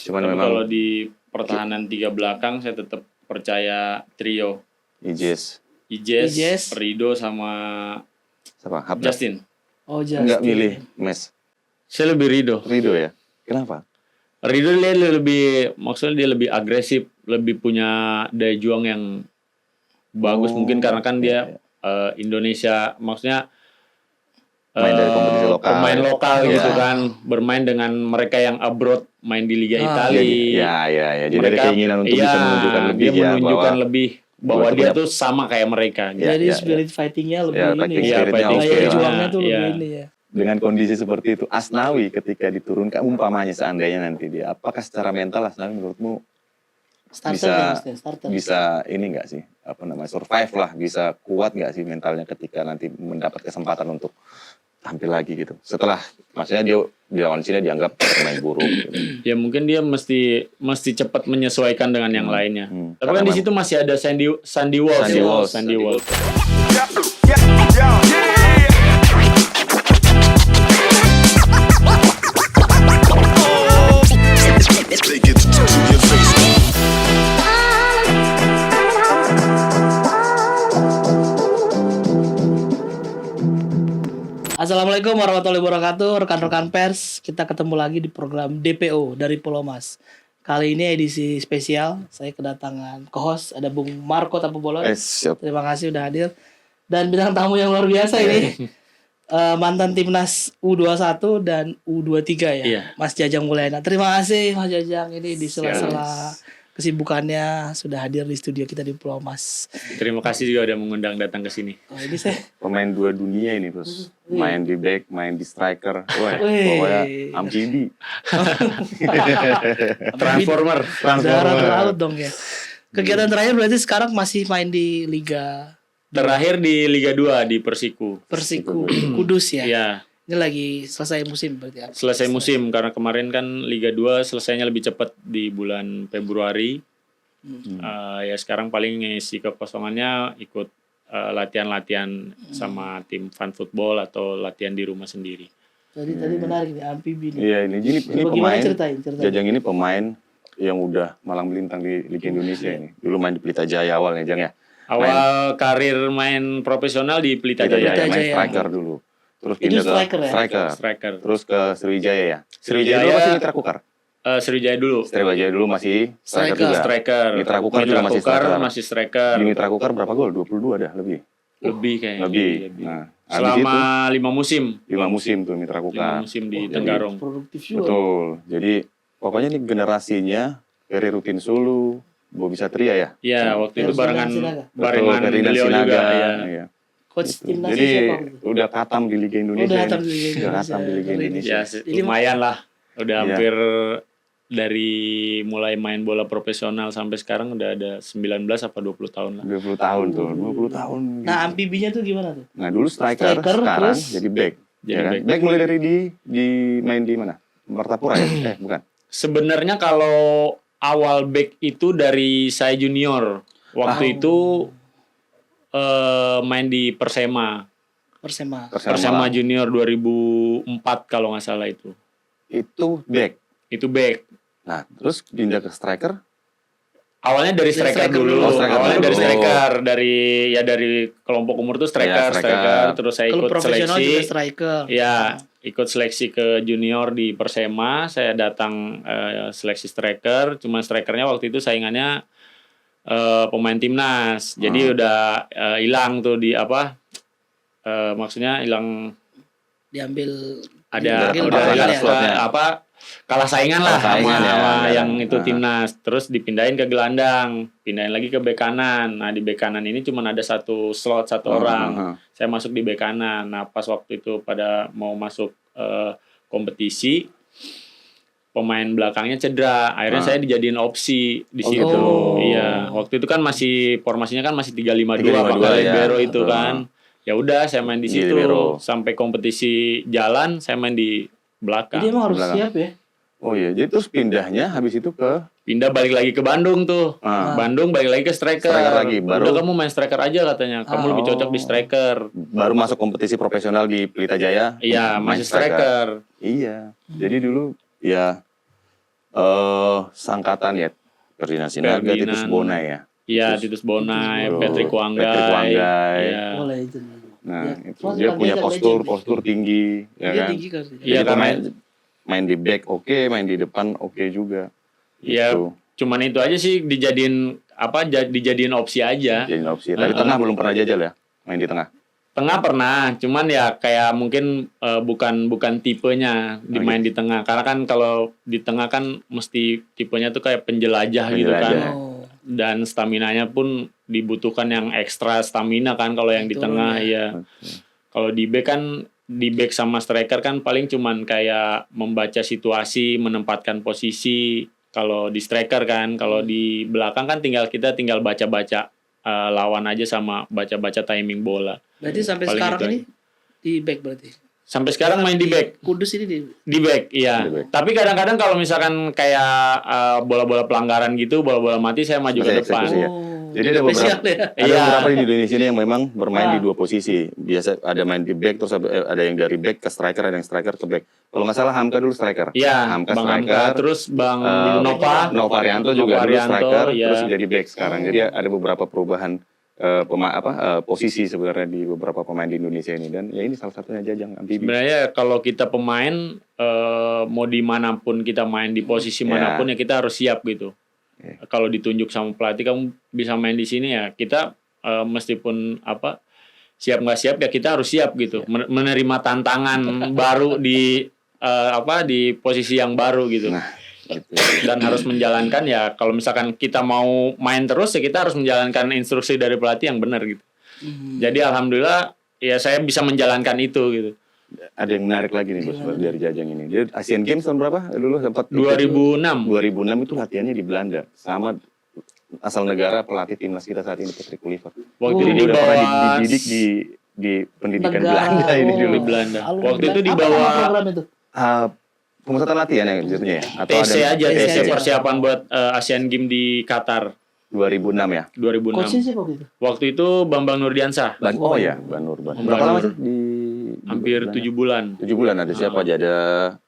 Cuman Tapi memang kalau di pertahanan tiga belakang saya tetap percaya trio. Ijes Ijes, Rido sama siapa? Hapnas. Justin. Oh, Justin. Enggak milih Mes. Saya lebih Rido. Rido ya. Kenapa? Rido dia lebih, maksudnya dia lebih agresif, lebih punya daya juang yang bagus mungkin karena kan dia Indonesia, maksudnya Main dari kompetisi lokal. pemain lokal Iya. gitu kan, bermain dengan mereka yang abroad, main di Liga Italia. Ya. Jadi ada keinginan untuk bisa menunjukkan lebih dia menunjukkan bahwa lebih bahwa dia tuh sama kayak mereka. Ya, Jadi ya, spirit fightingnya lebih Ya, ini fighting ya. spiritnya fighting oke Daya lah. juangnya tuh lebih Iya. ini ya. Dengan kondisi seperti itu, Asnawi ketika diturunkan umpamanya seandainya nanti dia, apakah secara mental Asnawi menurutmu Starter. bisa ini enggak sih, apa namanya, survive lah, bisa kuat enggak sih mentalnya ketika nanti mendapat kesempatan untuk tampil lagi gitu. Setelah maksudnya dia di lawan Cina dianggap pemain buruk gitu. Ya mungkin dia mesti cepat menyesuaikan dengan yang lainnya. Tapi kan di situ masih ada Sandy Walsh. Assalamualaikum warahmatullahi wabarakatuh, rekan-rekan pers. Kita ketemu lagi di program DPO dari Pulau Mas. Kali ini edisi spesial. Saya kedatangan co-host, ada Bung Marco Tapubolon. Siap. Terima kasih udah hadir. Dan bintang tamu yang luar biasa ini, mantan timnas U21 dan U23 ya, Iya. Mas Jajang Mulyana. Terima kasih Mas Jajang, ini di sela-sela kesibukannya sudah hadir di studio kita di Pulau Mas. Terima kasih juga udah mengundang datang ke sini. Oh, ini saya Pemain dua dunia ini terus main di back, main di striker. Wah, pokoknya amfibi. Transformer. darah terlalu dong ya. Kegiatan terakhir berarti sekarang masih main di Liga Terakhir di Liga 2 di Persiku. Kudus ya. Iya, Ini lagi selesai musim berarti ya. selesai musim karena kemarin kan Liga 2 selesainya lebih cepat di bulan Februari. Ya sekarang paling ngisi kekosongannya ikut latihan-latihan sama tim fan football atau latihan di rumah sendiri. Tadi menarik nih amfibi nih. Iya, ini Bagaimana pemain. ceritain. Jajang ini pemain yang udah malang melintang di Liga Indonesia ini. Dulu main di Pelita Jaya awalnya, Jang ya. Awal karir main profesional di Pelita Pelita Jaya. Jaya main Jaya. striker dulu. Terus Itu pindah ke striker ya? Striker. Terus ke Sriwijaya ya. Sriwijaya Sriwijaya dulu masih Mitra Kukar. Sriwijaya dulu. Sriwijaya dulu masih striker juga. Striker. Mitra Kukar juga masih striker. Masih striker. Di Mitra Kukar berapa gol? 22 dah lebih. Lebih kayaknya. Lebih. Nah, Nah, selama 5 musim. 5 musim tuh Mitra 5 Kukar. musim di Jadi, Tenggarong. Produktif juga. Betul. Jadi pokoknya ini generasinya Ferry Rutin Sulu, Bobi Satria ya. Iya, waktu itu Ferdinand barengan Sinaga. Ferdinand beliau Sinaga, juga. Ya. iya. Coach timnas Jadi siapa? udah katam di Liga Indonesia. Udah katam ini. di Liga Udah Indonesia. katam di Liga Keren. Indonesia. Ya, Jadi- lumayan lah. Udah Iya. hampir dari mulai main bola profesional sampai sekarang udah ada 19 apa 20 tahun lah. 20 tahun tuh, 20 tahun. Nah, amfibinya tuh gimana tuh? Nah, dulu striker Striker, sekarang terus jadi back. Jadi Ya kan? back. Back mulai dari di main di mana? Martapura ya? Bukan. Sebenarnya kalau awal back itu dari saya junior. Waktu itu main di Persema. Persema. Persema Junior 2004 kalau nggak salah itu. Itu back. Itu back. Nah, terus pindah ke striker. Awalnya dari striker striker dulu. dulu. Oh, striker Awalnya dulu. dari striker, dari kelompok umur tuh striker, Iya, striker. Terus saya Kalau ikut profesional seleksi. juga striker. Ya, ikut seleksi ke junior di Persema. Saya datang seleksi striker. Cuma strikernya waktu itu saingannya pemain timnas. Jadi udah hilang tuh di apa? Maksudnya hilang Diambil ada diambil udah bakal hilang ya. slotnya. kalah saingan lah Kalah saingan sama ya. yang itu Nah. timnas. Terus dipindahin ke gelandang, pindahin lagi ke bek kanan. Nah di bek kanan ini cuma ada satu slot satu orang. Saya masuk di bek kanan. Nah pas waktu itu pada mau masuk kompetisi, pemain belakangnya cedera. Akhirnya saya dijadiin opsi di situ. gitu. Iya, waktu itu kan masih formasinya kan masih 3-5-2 3-5-2 pakai ya. libero itu Betul. kan. Ya udah saya main di Di situ libero. sampai kompetisi jalan saya main di belakang. Jadi emang harus Belakang. siap ya. Oh iya, jadi terus pindahnya habis itu ke Pindah balik lagi ke Bandung tuh. Bandung balik lagi ke striker. Striker lagi, baru- Udah kamu main striker aja katanya. Kamu lebih cocok di striker. baru masuk kompetisi profesional di Pelita Jaya. Iya, main masih striker. Iya. Jadi dulu ya sangkatan ya. Ferdinand Sinaga, Titus Ferdinand. Bonai ya. Iya, Titus Bonai, Titus Patrick Bonai, Wanggai. Patrick Wanggai. Iya. Oh, legend. Nah, Ya, itu soalnya dia kan punya dia postur tinggi, ya Dia kan. tinggi kan. Iya, Jadi karena main di back oke, main di depan oke juga. Iya, Gitu. cuman itu aja sih dijadiin opsi aja. Jadi opsi. Tapi tengah belum pernah jajal ya, main di tengah. Tengah pernah, cuman ya kayak mungkin bukan tipenya dimain di tengah. Karena kan kalau di tengah kan mesti tipenya tuh kayak penjelajah gitu kan. Penjelajah. Oh, Dan staminanya pun dibutuhkan yang ekstra stamina kan kalau yang di Turun tengah ya. ya. Kalau di back kan di back sama striker kan paling cuman kayak membaca situasi, menempatkan posisi. Kalau di striker kan, kalau di belakang kan kita tinggal baca-baca lawan aja sama baca-baca timing bola. berarti sampai Paling sekarang itu ini di back berarti. Sampai sekarang main di back. Kudus ini Di back, iya. Di back. Tapi kadang-kadang kalau misalkan kayak bola-bola pelanggaran gitu, bola-bola mati saya maju ke Masih depan. eksekusi ya. Jadi ada spesial beberapa- ya. Ada Iya. beberapa di Indonesia ini yang memang bermain Ah. di dua posisi. Biasa ada main di back, terus ada yang dari back ke striker, ada yang striker ke back. Kalau nggak salah Hamka dulu striker. Iya, Hamka Bang striker. Hamka, terus Bang Nova. Nova Arianto juga dulu Arianto, striker, iya. terus jadi back sekarang. Jadi ada beberapa perubahan posisi sebenarnya di beberapa pemain di Indonesia ini, dan ya ini salah satunya Jajang Amfibi. Sebenarnya kalau kita pemain mau dimanapun kita main di posisi Ya. manapun ya kita harus siap gitu. Ya. Kalau ditunjuk sama pelatih kamu bisa main di sini ya kita meskipun siap nggak siap ya kita harus siap gitu. Menerima tantangan baru di di posisi yang baru gitu. Nah, gitu. Dan harus menjalankan ya kalau misalkan kita mau main terus ya kita harus menjalankan instruksi dari pelatih yang benar gitu. Jadi alhamdulillah ya saya bisa menjalankan itu gitu. Ada yang menarik lagi nih Bos dari Jajang ini. Dia Asian Games tahun berapa? Dulu sempat 2006. 2006 itu latihannya di Belanda sama asal negara pelatih timnas kita saat ini Patrick Kluivert. Waktu Jadi itu dia di udah pernah bawah dididik di pendidikan Negara, Belanda ini oh. dulu. di Belanda. Alumni Waktu itu di Apa bawah nama program itu? Pemusatan latihan ya jadinya ya? Atau TC aja, TC TC aja. persiapan buat Asian Games di Qatar 2006 ya? 2006. Coachnya siapa waktu itu? Waktu itu Bambang Nurdiansah, Oh ya, Banur. Banur. Berapa lama sih di hampir 7 bulan. 7 bulan ada siapa aja? Ada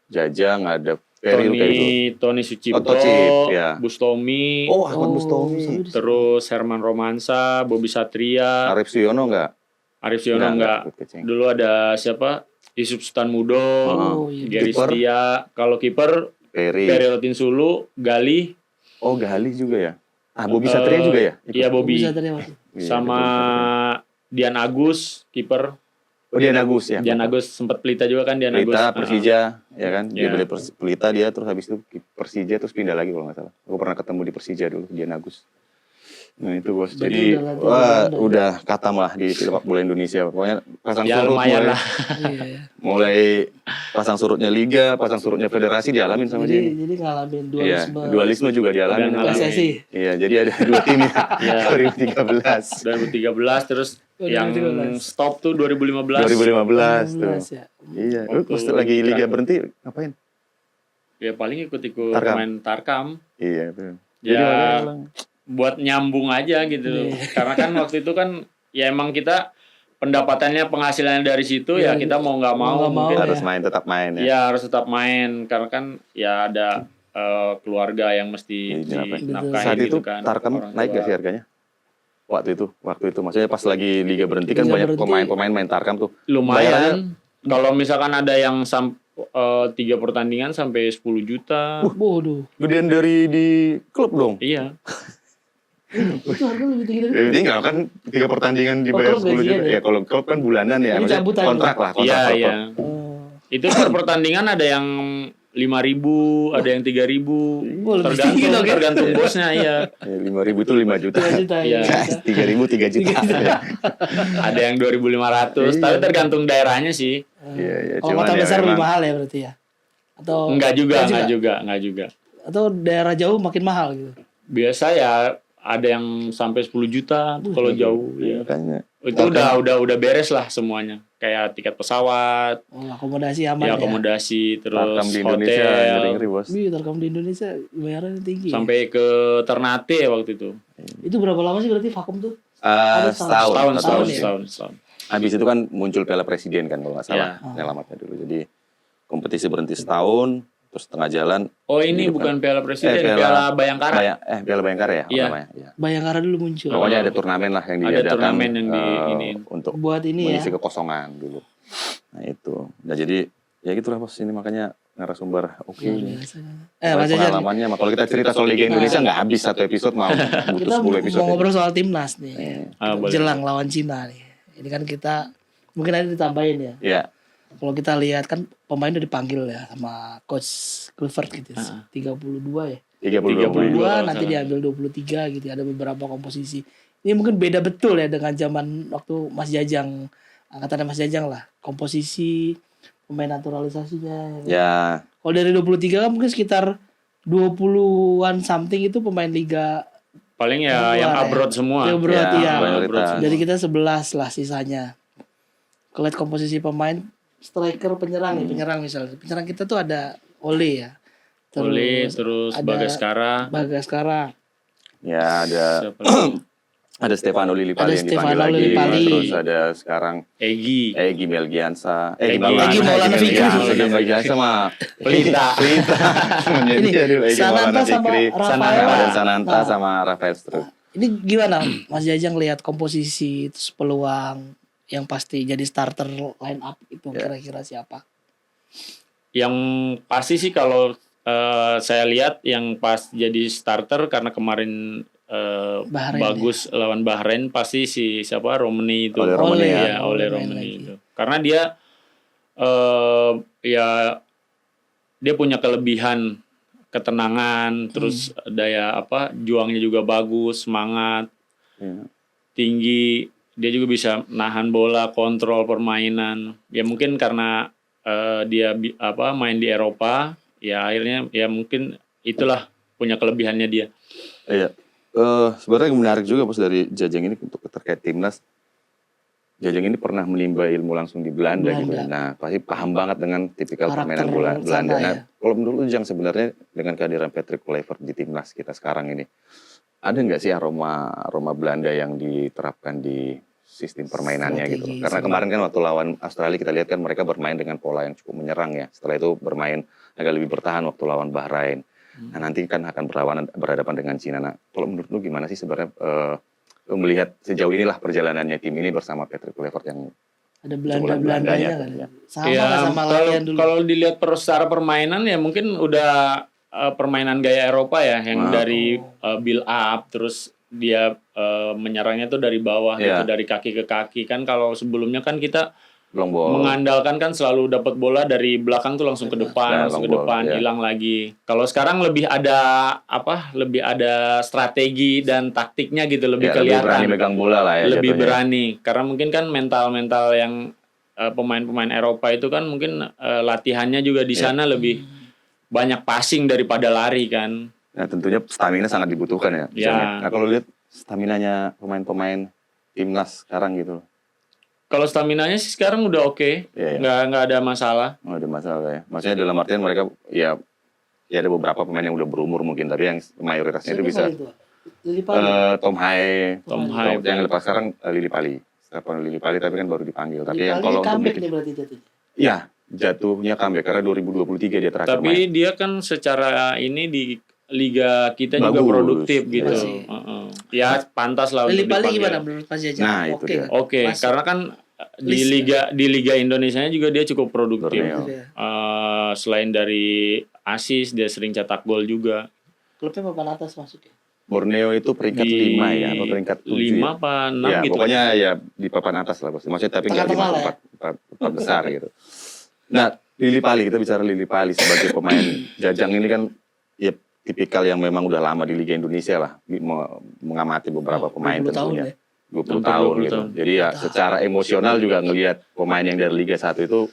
Jajang, ada Peril kayak gitu. Tony Sucipto, Tocip, ya. Bustomi, Oh, Ahmad Bustomi. terus Herman Romansa, Bobby Satria, Arif Suyono enggak? Arif Siono enggak. ikut keceng. Dulu ada siapa? Yusuf Sultan Mudo, Oh, iya. Gary Kiper. Setia. Kalau kiper Peri. Peri Sulu, Gali, Oh, Gali juga ya? Bobby Satria juga ya? Ikut. iya Bobby, Bisa tadi waktu. Iya, sama Dian Agus, kiper. Oh, Dian Agus ya? Dian Agus sempat Pelita juga kan Dian Agus. Pelita, Persija, ya kan? Dia Iya. beli Pelita dia, terus habis itu Persija, terus pindah lagi kalau nggak salah. Aku pernah ketemu di Persija dulu, Dian Agus. Nah itu Bos, Jadi jadi udah latihan wah Belanda. udah katam lah di sepak bola Indonesia. Pokoknya pasang Ya surut lumayan mulai, lah. Iya. mulai pasang surutnya liga, pasang surutnya federasi dialamin sama dia. Jadi ngalamin Iya, dualisme. dualisme juga dialamin. Dan sama dia. PSSI. Iya, jadi ada 2 tim ya. Iya. 2013. 2013 terus yang 2013. stop tuh 2015. 2015 tuh. 16 ya. Iya, Waktu pas lagi liga terakhir. berhenti ngapain? Ya paling ikut-ikut Tarkam. main Tarkam. Iya, tuh. Ya makanya buat nyambung aja gitu. Karena kan waktu itu kan ya emang kita pendapatannya penghasilannya dari situ ya Iya, kita mau nggak mau mau nggak mau mungkin harus ya. tetap main ya. ya harus tetap main karena kan ya ada keluarga yang mesti Iya, dinafkahi Saat itu gitu kan. Tarkam orang naik tua. gak sih harganya? Waktu itu maksudnya pas lagi liga berhenti kan Liga banyak berhenti. pemain-pemain main Tarkam tuh. Lumayan. Kalau misalkan ada yang 3 pertandingan sampai 10 juta. Bodoh. Gedean dari di klub dong. Iya. Itu harga lebih tinggi dari Jadi nggak kan 3 pertandingan dibayar klub 10 juta. gajian ya? Ya kalau klub kan bulanan ya. Ini Maksudnya cabutan. kontrak lah, kontrak Iya, per iya. klub. Oh. Itu per pertandingan ada yang 5.000, ada yang 3.000. Oh, lebih tinggi dong, ya? Tergantung bosnya iya. Ya, 5.000 itu 5 juta. 3 juta Iya. ya. 3.000 3 juta. Ada yang 2.500, Iya. tapi tergantung daerahnya sih. Iya, iya. Kalau kota ya besar lebih memang- mahal ya berarti ya? Atau Enggak juga. Atau daerah jauh makin mahal gitu. Biasa ya ada yang sampai 10 juta kalau jauh ya. Makanya. Itu udah beres lah semuanya. Kayak tiket pesawat, Oh, akomodasi aman ya ya. akomodasi, terus Tarkam di Indonesia hotel, ngeri-ngeri bos. Wih, Tarkam di Indonesia bayarannya tinggi. sampai ke Ternate waktu itu. Itu berapa lama sih berarti vakum tuh? Setahun. Setahun. Habis itu kan muncul Piala Presiden kan kalau nggak salah Iya. alamatnya dulu. Jadi kompetisi berhenti setahun, Terus tengah jalan Oh ini di depan. bukan Piala Presiden, Piala Bayangkara. Piala Bayangkara ya Iya. namanya. Iya. Bayangkara dulu muncul. Pokoknya ada turnamen lah yang Ada diadakan turnamen yang untuk Buat ini ya. mengisi kekosongan dulu. Nah itu. Nah jadi ya gitulah bos, ini makanya narasumber oke. Luar Nih. biasa. Soalnya Mas Jajan, pengalamannya, kalau kita cerita soal Liga Indonesia nggak habis satu episode, mau butuh kita 10 episode. mau ini. ngobrol soal timnas nih. Boleh. Jelang lawan Cina nih. Ini kan kita mungkin ada ditambahin ya. Iya. Kalau kita lihat kan pemain udah dipanggil ya sama coach Clifford gitu. 32 ya. 32 32. 32 kalau nanti salah. diambil 23 gitu. Ada beberapa komposisi. Ini mungkin beda betul ya dengan zaman waktu Mas Jajang, angkatan Mas Jajang lah. Komposisi pemain naturalisasinya. Ya, Kalau dari 23 kan mungkin sekitar 20-an something itu pemain liga. Paling ya Luar yang ya. abroad semua. Ya, abroad, iya. mayoritas. Jadi kita 11 lah sisanya. Kalau lihat komposisi pemain striker penyerang nih, penyerang misalnya. Penyerang kita tuh ada Ole ya. Terus ada Bagaskara. Bagaskara. ya ada Siapa lagi? ada Stefano Lillipali Ada yang dipanggil Stefano lagi. Lillipali. Terus ada sekarang Egi. Egy Melgiansa. Egy Maulana Fikri. Egy Melgiansa mah Pelita. Ini Sananta sama Rafael. Dan Sananta sama Rafael Struik. Ini gimana Mas Jajang lihat komposisi terus peluang yang pasti jadi starter line up itu kira-kira siapa? Yang pasti sih kalau saya lihat yang pas jadi starter karena kemarin Bahrain bagus lawan Bahrain pasti si siapa Romani itu. Ole Romani ya, ya. Ole Main Romani lagi. itu. Karena dia ya dia punya kelebihan ketenangan, terus daya juangnya juga bagus, semangat, Iya. tinggi, dia juga bisa nahan bola, kontrol permainan. Ya mungkin karena dia main di Eropa, ya akhirnya ya mungkin itulah punya kelebihannya dia. Iya. Sebenarnya yang menarik juga bos dari Jajang ini untuk terkait timnas. Jajang ini pernah menimba ilmu langsung di Belanda gitu. Nah, pasti paham banget dengan tipikal Karakter permainan Belanda. sana, Nah, ya. kalau menurut Jang sebenarnya dengan kehadiran Patrick Kluivert di timnas kita sekarang ini, ada nggak sih aroma Belanda yang diterapkan di sistem permainannya gitu? Strategi, Karena kemarin kan waktu lawan Australia kita lihat kan mereka bermain dengan pola yang cukup menyerang ya. Setelah itu bermain agak lebih bertahan waktu lawan Bahrain. Nah, nanti kan akan berhadapan dengan Cina. Nah, kalau menurut lu gimana sih sebenarnya melihat sejauh inilah perjalanannya tim ini bersama Patrick Kluivert yang Ada Belandanya Belanda-Belandanya kan. ya. Sama Ya, nggak sama latihan dulu? kalau dilihat secara permainan ya mungkin udah permainan gaya Eropa ya yang dari build up terus dia menyerangnya tuh dari bawah Iya. gitu dari kaki ke kaki kan kalau sebelumnya kan kita long ball. mengandalkan kan selalu dapat bola dari belakang tuh langsung ke depan, Nah, langsung ke long ball, depan, ya. hilang lagi. Kalau sekarang lebih ada lebih ada strategi dan taktiknya gitu lebih Ya, lebih berani kelihatan. megang bola lah ya. Lebih jatuhnya. berani karena mungkin kan mental-mental yang pemain-pemain Eropa itu kan mungkin latihannya juga di sana lebih banyak passing daripada lari kan. Nah, tentunya stamina sangat dibutuhkan ya. Ya. Nah, kalau lihat staminanya pemain-pemain timnas sekarang gitu. Kalau staminanya sih sekarang udah oke, Iya, iya. nggak ada masalah. Oh, ada masalah ya. Maksudnya dalam artian mereka ya ada beberapa pemain yang udah berumur mungkin, tapi yang mayoritasnya itu bisa Lillipali. Tom Haye, Tom Haye. yang lepas sekarang Lillipali. Stefano Lillipali tapi kan baru dipanggil. Tapi yang Lillipali kalau untuk comeback nih berarti jatuhnya. iya, jatuhnya comeback karena 2023 dia terakhir Tapi main. dia kan secara ini di liga kita juga Bagus. produktif gitu. Masih. Ya pantas lah untuk Lillipali dipanggil. gimana menurut Mas Jajan? Nah, itu Oke dia. nggak? Oke, Masuk. karena kan List. di liga Indonesia juga dia cukup produktif. Borneo. Gitu ya. Selain dari assist dia sering cetak gol juga. Klubnya papan atas masuk ya. Borneo itu peringkat Di 5 ya, atau peringkat 7 5 ya? apa 6 Ya, gitu. pokoknya ya di papan atas lah bos. Maksudnya tapi nggak di Tengah-tengah lah ya. empat besar gitu. Nah, Lillipali, kita bicara Lillipali sebagai pemain Jajang ini kan ya tipikal yang memang udah lama di Liga Indonesia lah, mengamati beberapa pemain 20 tahun tentunya. ya. 20 Hampir tahun 20 gitu. tahun. Jadi ya secara emosional juga ngelihat pemain yang dari Liga 1 itu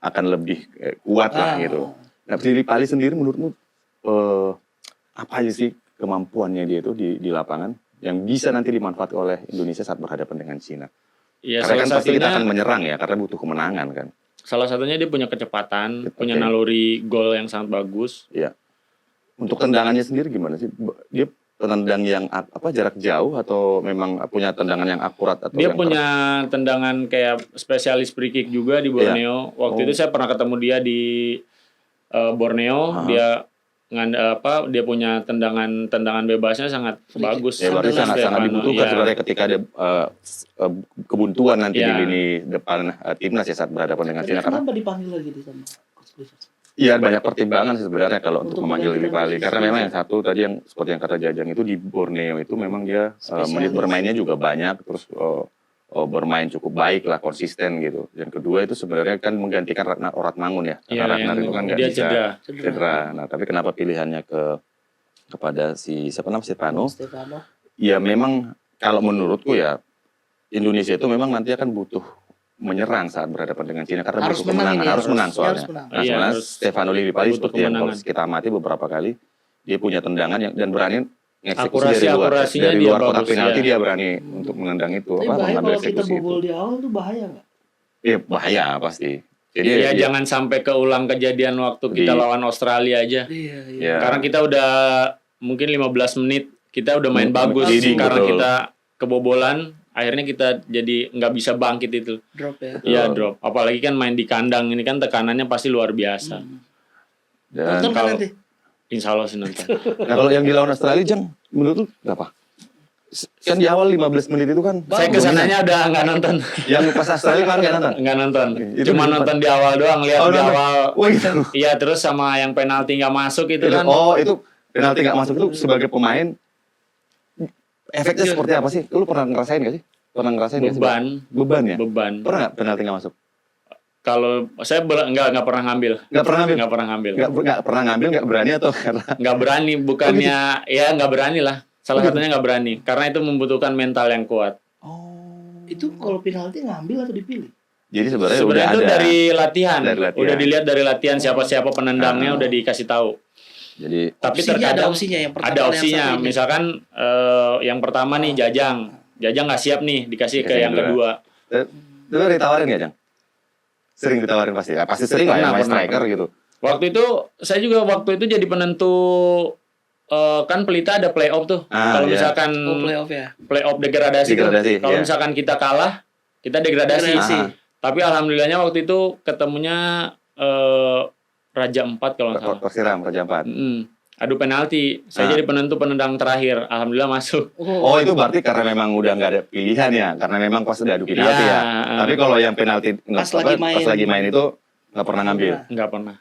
akan lebih kuat lah gitu. Nah, Lillipali sendiri menurutmu apa aja sih kemampuannya dia itu di lapangan yang bisa nanti dimanfaatkan oleh Indonesia saat berhadapan dengan Cina? Ya, Karena kan salah pasti kita satunya akan menyerang ya, karena butuh kemenangan kan. salah satunya dia punya kecepatan, Oke. punya naluri gol yang sangat bagus. Iya. Untuk tendangannya sendiri gimana sih? Dia penendang yang jarak jauh atau memang punya tendangan yang akurat atau Dia yang punya tendangan kayak spesialis free kick juga di Borneo. Waktu Oh. itu saya pernah ketemu dia di Borneo, dia dia punya tendangan bebasnya sangat bagus. Ya berarti sangat dibutuhkan Iya. sebenarnya ketika ada kebuntuan nanti di Iya. lini depan timnas ya saat berhadapan dengan Cina. Karena Kenapa dipanggil lagi di sana? Coach Clifford? iya banyak pertimbangan sih sebenarnya kalau untuk Untuk memanggil Lili menggantikan Pali. posisi. Karena memang yang satu tadi yang seperti yang kata Jajang itu di Borneo itu memang dia Spesialis. menit bermainnya juga banyak, terus bermain cukup baik lah, konsisten gitu. Yang kedua itu sebenarnya kan menggantikan Oratmangun ya. Iya, Karena Ratnar yang itu kan nggak dia bisa cedera. Nah tapi kenapa pilihannya kepada si siapa namanya Stefano? Stefano. Ya memang kalau menurutku ya Indonesia itu memang nanti akan butuh menyerang saat berhadapan dengan Cina karena Harus butuh menang kemenangan, ini, harus menang harus soalnya. menang. Nah, Iya, soalnya harus Stefano Lillipali butuh seperti yang kalau kemenangan. kita amati beberapa kali dia punya tendangan dan berani ngeksekusi Akurasinya dari dia luar kotak bagus, penalti ya. dia berani untuk menendang itu Tapi bahaya mengambil kalau kita eksekusi itu. bobol di awal tuh bahaya nggak? Bahaya pasti. Jadi Ya jangan sampai keulang kejadian waktu kita lawan Australia aja. Iya. ya, Karena kita udah mungkin 15 menit kita udah main bagus leading, karena betul. kita kebobolan, akhirnya kita jadi nggak bisa bangkit itu. Drop ya. Iya drop. Apalagi kan main di kandang ini kan tekanannya pasti luar biasa. dan Nonton kan kalau- nanti? Insya Allah sih nonton. nah kalau yang dilawan Australia Jang menurut lu berapa? Kan di awal 15 menit itu kan Saya kesananya udah nggak nonton. yang pas Australia kan nggak nonton. Nggak nonton. Itu Cuma di tempat- nonton di awal doang, lihat di nonton. awal. Oh gitu. Iya terus sama yang penalti nggak masuk itu kan. Oh itu penalti nggak masuk itu sebagai pemain efeknya seperti apa sih? Lu pernah ngerasain nggak sih? Pernah ngerasain nggak sih? Beban ya? Beban. Pernah nggak penalti nggak masuk? Kalau saya nggak pernah ngambil. Nggak pernah ngambil? Nggak pernah ngambil. Nggak pernah ngambil, nggak berani atau karena? Nggak berani, bukannya ya nggak berani lah. Salah Oh, gitu. satunya nggak berani karena itu membutuhkan mental yang kuat. Itu kalau penalti ngambil atau dipilih? Jadi sebenarnya udah Sebenarnya itu ada. dari latihan. Dari latihan. Udah dilihat dari latihan siapa-siapa penendangnya udah dikasih tahu. Jadi Tapi Opsinya ada terkadang opsinya yang pertama ada yang opsinya. satu ini. Misalkan yang pertama nih Jajang nggak siap nih dikasih ke Dikasih yang kedua. kedua. lu ditawarin nggak Jang? Sering ditawarin pasti. Ya, pasti sering lah ya main Pernah. striker gitu. Waktu itu saya juga waktu itu jadi penentu kan Pelita ada playoff tuh. Ah, Kalau iya. misalkan Oh, playoff ya. playoff degradasi, tuh. Degradasi, Kalau iya. misalkan kita kalah, kita degradasi. Degradasi. Ah. Tapi alhamdulillahnya waktu itu ketemunya Raja 4 kalau nggak salah. Persiram Raja 4. Adu penalti. Saya Ah. jadi penendang terakhir. Alhamdulillah masuk. Oh itu berarti karena memang udah nggak ada pilihan ya, karena memang pas udah adu penalti Iya, ya. Tapi kalau yang penalti Pas lagi main. itu nggak pernah ngambil. Nggak pernah.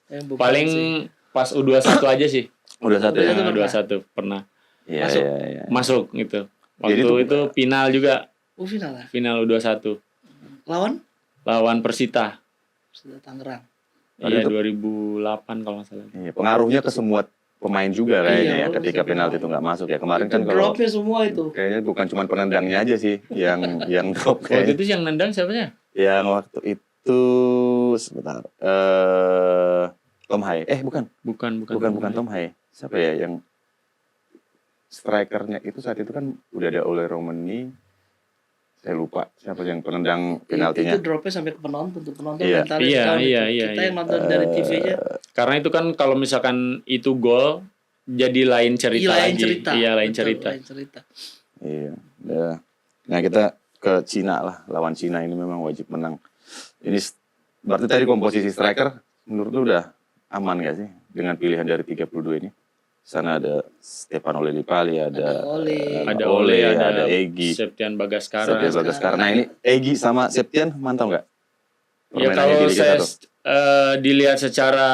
Yang beban Paling sih. pas U21 aja sih. Udah satu ya. Udah satu. U21 pernah. Iya Masuk. iya iya. Masuk gitu. Jadi Waktu itu final juga. Final ya. Final U21. Lawan? Lawan Persita. Sudah Tangerang. Iya itu- 2008 kalau nggak salah. Iya, pengaruhnya ke semua pemain juga kayaknya Iya, ya ketika betul. penalti itu nggak masuk ya. Kemarin Itu kan kalau dropnya semua itu. kayaknya bukan cuma penendangnya aja sih yang drop Waktu kayaknya. itu yang nendang siapanya? Yang waktu itu sebentar. Tom Hai. Bukan Bukan. Tom Hai. Siapa ya yang strikernya itu saat itu kan udah ada Ole Romani. Saya lupa siapa yang penendang penaltinya. Itu dropnya sampai ke penonton tuh. Penonton Iya. mentalnya Iya, down iya, itu. iya, Kita iya. yang nonton dari TV aja. Karena itu kan kalau misalkan itu gol jadi lain cerita lain lagi. cerita. Iya, lain Betul, cerita. lain cerita. Iya. Udah. Nah kita ke Cina lah, lawan Cina ini memang wajib menang. Ini berarti tadi komposisi striker menurut lu udah aman gak sih dengan pilihan dari 32 ini? Sana ada Stefano Lillipali, ada Ada Ole, ada Egy, Septian Bagaskara. Septian Bagaskara. Nah ini Egy sama Septian mantap nggak? Ya Permainannya kalau di Liga saya 1. dilihat secara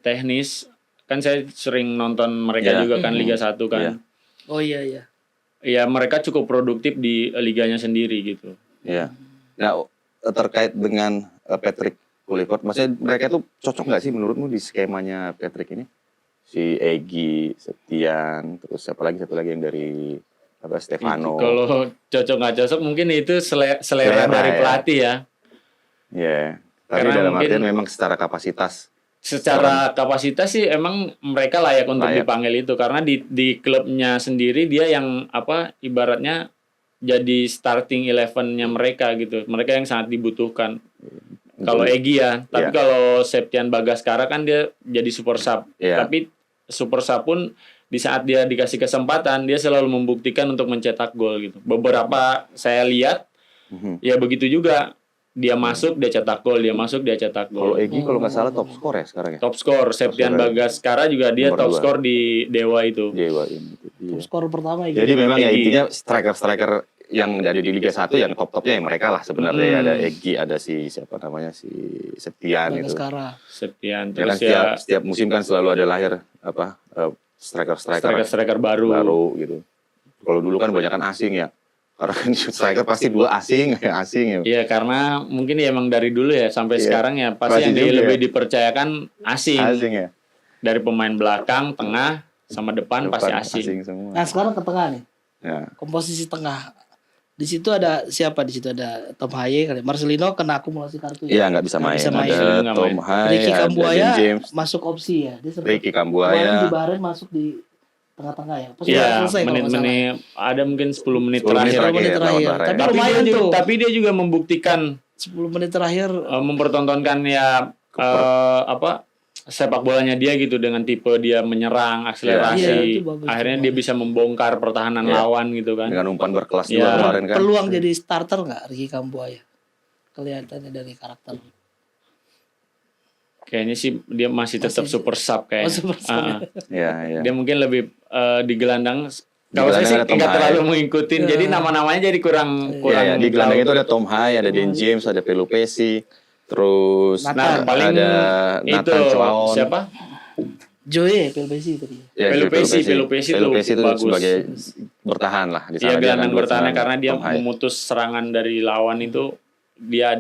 teknis kan saya sering nonton mereka Iya. juga kan Liga 1 kan. Iya. Oh iya iya. Ya mereka cukup produktif di liganya sendiri gitu. Iya. Nah terkait dengan Patrick Kluivert, maksudnya mereka tuh cocok nggak sih menurutmu di skemanya Patrick ini? Si Egy, Septian, terus apa lagi satu lagi yang dari Stefano. Kalau cocok nggak cocok mungkin itu selera dari ya. pelatih ya. Iya. Tapi Karena dalam mungkin- artian memang secara kapasitas. Secara kapasitas sih emang mereka layak untuk Layak. dipanggil itu karena di klubnya sendiri dia yang ibaratnya jadi starting 11-nya mereka gitu. Mereka yang sangat dibutuhkan. Kalau Egy ya, tapi Iya. kalau Septian Bagaskara kan dia jadi super sub. Iya. Tapi super sub pun di saat dia dikasih kesempatan dia selalu membuktikan untuk mencetak gol gitu. Beberapa saya lihat Mhm. ya begitu juga dia masuk dia cetak gol, dia masuk dia cetak Kalau gol. Egy kalau nggak salah top skor ya sekarang ya. Top skor Septian skor. Bagaskara juga dia Nomor top 2. skor di Dewa itu. Dewa ini. Iya. Top skor pertama ya. Jadi memang ya Egy. intinya striker-striker yang ada di Liga 1 yang top-topnya ya mereka lah sebenarnya. Ya, ada Egy, ada si siapa namanya si Septian itu. Bagaskara. Septian Ya kan terus ya setiap musim kan selalu ada lahir apa striker-striker baru. gitu. Kalau dulu kan banyak kan asing ya. Karena kan striker pasti 2 asing ya. Iya karena mungkin ya emang dari dulu ya sampai Iya. sekarang ya pasti yang Pasti juga lebih ya. dipercayakan asing. Asing ya. Dari pemain belakang, tengah, sama depan pasti asing. semua. Nah sekarang ke tengah nih. Ya. Komposisi tengah. Di situ ada siapa? Di situ ada Tom Haye kali. Marcelino kena akumulasi kartu. Iya nggak bisa Nggak main. bisa main. Ada Nggak Tom main. Hai, Ricky ada Kambuaya Dan James, masuk opsi ya. Dia sempat Ricky kemarin di Kambuaya. Bahrain masuk di tengah-tengah ya. Pas Iya, udah selesai kalau nggak salah. menit-menit ada mungkin 10 menit 10 menit terakhir. 10 menit lawan terakhir. Bahrain. Tapi Tapi lumayan dia, tuh. tapi dia juga membuktikan 10 menit terakhir mempertontonkan ya apa sepak bolanya dia gitu dengan tipe dia menyerang akselerasi. Iya, itu bagus. Akhirnya dia bisa membongkar pertahanan Iya. lawan gitu kan. Dengan umpan berkelas Iya. juga kemarin kan. peluang jadi starter nggak Ricky Kambuaya? Kelihatannya dari karakter. Kayaknya sih dia masih tetap Masih- super sub kayaknya. Oh, super sub. Ah, ah. Iya, iya. Dia mungkin lebih di gelandang. Kalau saya sih gelandang ada Tom nggak Hai. terlalu mengikutin, jadi nama-namanya jadi kurang Iya, ya. Di gelandang tahu. itu ada Tom Hai, ada Dan James, ada Pelupesi, terus Nathan. paling ada itu Nathan Chuaon. siapa? Joey Pelbesi tadi. Ya, Pelupesi tuh Pelupesi itu bagus. sebagai bertahan lah di Iya sana. Dia gelandang kan bertahan bertahan karena dia Tom Hai. memutus serangan dari lawan itu dia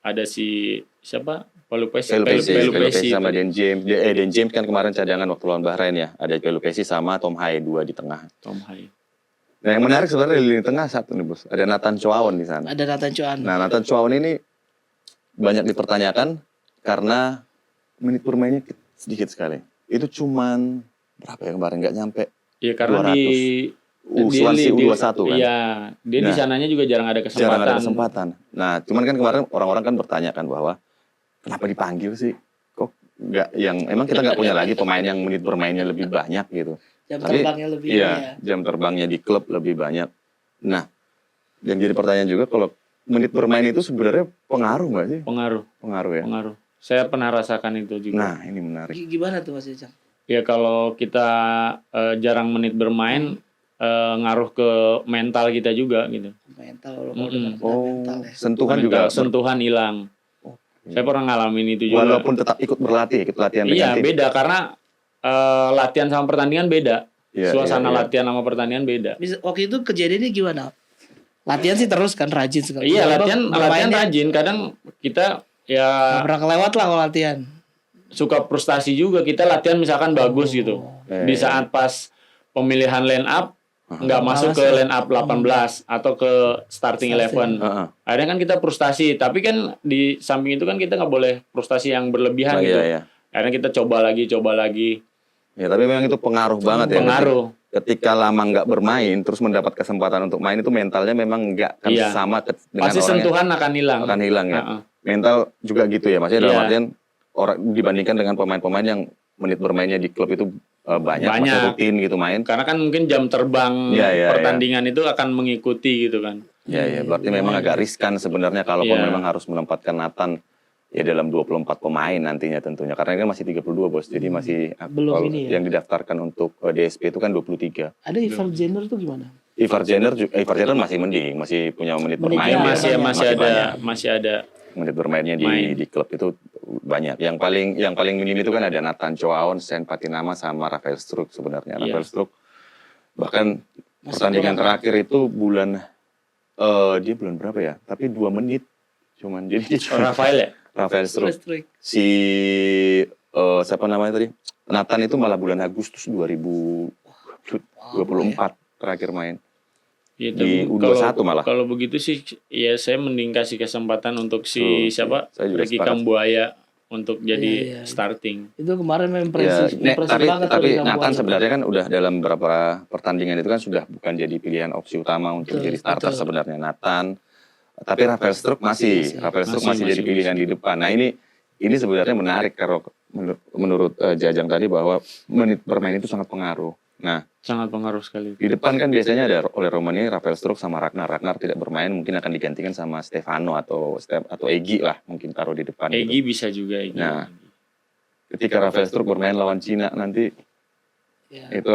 ada si siapa? Pelupesi sama itu. Dan James. Dan James kan kemarin cadangan waktu lawan Bahrain ya. Ada Pelupesi sama Tom Hai 2 di tengah. Tom Hai. Nah, yang menarik sebenarnya di lini tengah satu nih, Bos. Ada Nathan Chuaon di sana. Ada Nathan Chuan. Nah, Nathan Chuaon ini banyak dipertanyakan karena menit bermainnya sedikit sekali. Itu cuman berapa ya kemarin nggak nyampe. Iya karena 200. Swansea U21 kan. Iya, dia di Nah, sananya juga jarang ada kesempatan. Jarang ada kesempatan. Nah, cuman kan kemarin orang-orang kan bertanya kan bahwa kenapa dipanggil sih? Kok nggak yang emang kita nggak punya lagi pemain yang menit bermainnya lebih banyak gitu. Jam Tapi, terbangnya lebih Iya, ya. jam terbangnya di klub lebih banyak. Nah, yang jadi pertanyaan juga kalau menit bermain itu sebenarnya pengaruh nggak sih? Pengaruh, Pengaruh ya. pengaruh. Saya pernah rasakan itu juga. Nah, ini menarik. Gimana tuh Mas Ejang? Ya kalau kita jarang menit bermain ngaruh ke mental kita juga gitu. Mental kalau mau dengar Oh, mental ya. sentuhan Mental, juga. sentuhan hilang. Saya pernah ngalamin itu juga. Walaupun tetap ikut berlatih, ikut latihan dengan Iya tim. beda karena latihan sama pertandingan beda. Iya, Suasana iya, iya. latihan sama pertandingan beda. Waktu itu kejadiannya gimana? Latihan sih terus kan rajin sekali. Iya Tiba-tiba latihan bermainnya rajin. Kadang kita ya nggak pernah kelewat lah kalau latihan. suka frustasi juga. Kita latihan misalkan bagus gitu. Di saat pas pemilihan line up nggak masuk ke line up 18 atau ke starting 11. Heeh. Akhirnya kan kita frustasi. Tapi kan di samping itu kan kita nggak boleh frustasi yang berlebihan gitu. Iya, iya. Akhirnya kita coba lagi. Ya, tapi memang itu pengaruh banget ya. Pengaruh. Ketika lama nggak bermain, terus mendapat kesempatan untuk main itu mentalnya memang nggak akan Iya. sama dengan Pasti orang sentuhan akan hilang. yang akan hilang ya. Heeh. Mental juga gitu ya, maksudnya dalam Iya. artian orang dibandingkan dengan pemain-pemain yang menit bermainnya di klub itu banyak, masih Banyak. rutin gitu main. Karena kan mungkin jam terbang Iya, iya, pertandingan itu akan mengikuti gitu kan. Ya, ya, berarti memang agak riskan sebenarnya kalau Iya. memang harus menempatkan Nathan ya dalam 24 pemain nantinya tentunya. Karena kan masih 32 Bos, jadi masih Belum kalau ini ya. yang didaftarkan untuk DSP itu kan 23. Ada Ivar Jenner tuh gimana? Ivar Jenner masih mending, masih punya menit Menitnya bermain. masih- masih ada Menit bermainnya Main. di klub itu banyak. Yang paling minim itu kan ada Nathan Chuaon, Sen Patinama sama Rafael Struijk sebenarnya. Iya. Rafael Struijk bahkan Masih pertandingan kurang. terakhir itu dia bulan berapa ya? Tapi 2 menit cuman jadi Rafael ya. Rafael Struijk. Listrik. Si siapa namanya tadi? Nathan itu malah bulan Agustus 2024 terakhir main. Ya, Di tapi U21 malah. Kalau begitu sih ya saya mending kasih kesempatan untuk si siapa? Saya juga Ricky sepakat. Kambuaya untuk jadi Iya, iya. starting. Itu kemarin Ya, impresif tapi banget tuh Ricky Nathan Kambuaya. sebenarnya kan udah dalam beberapa pertandingan itu kan sudah bukan jadi pilihan opsi utama untuk Betul, jadi starter betul. sebenarnya Nathan. Tapi Rafael Struijk Rafael Struijk masih jadi masih. pilihan di depan. Nah ini sebenarnya menarik kalau menurut Jajang tadi bahwa menit bermain itu sangat pengaruh. Nah, Sangat pengaruh sekali. di depan kan biasanya ada oleh Romani, Rafael Struijk sama Ragnar. Ragnar tidak bermain, mungkin akan digantikan sama Stefano atau Egy lah, mungkin taruh di depan. Egy gitu. bisa juga Egy. Nah, ketika Rafael Struijk bermain lawan Cina nanti Ya. itu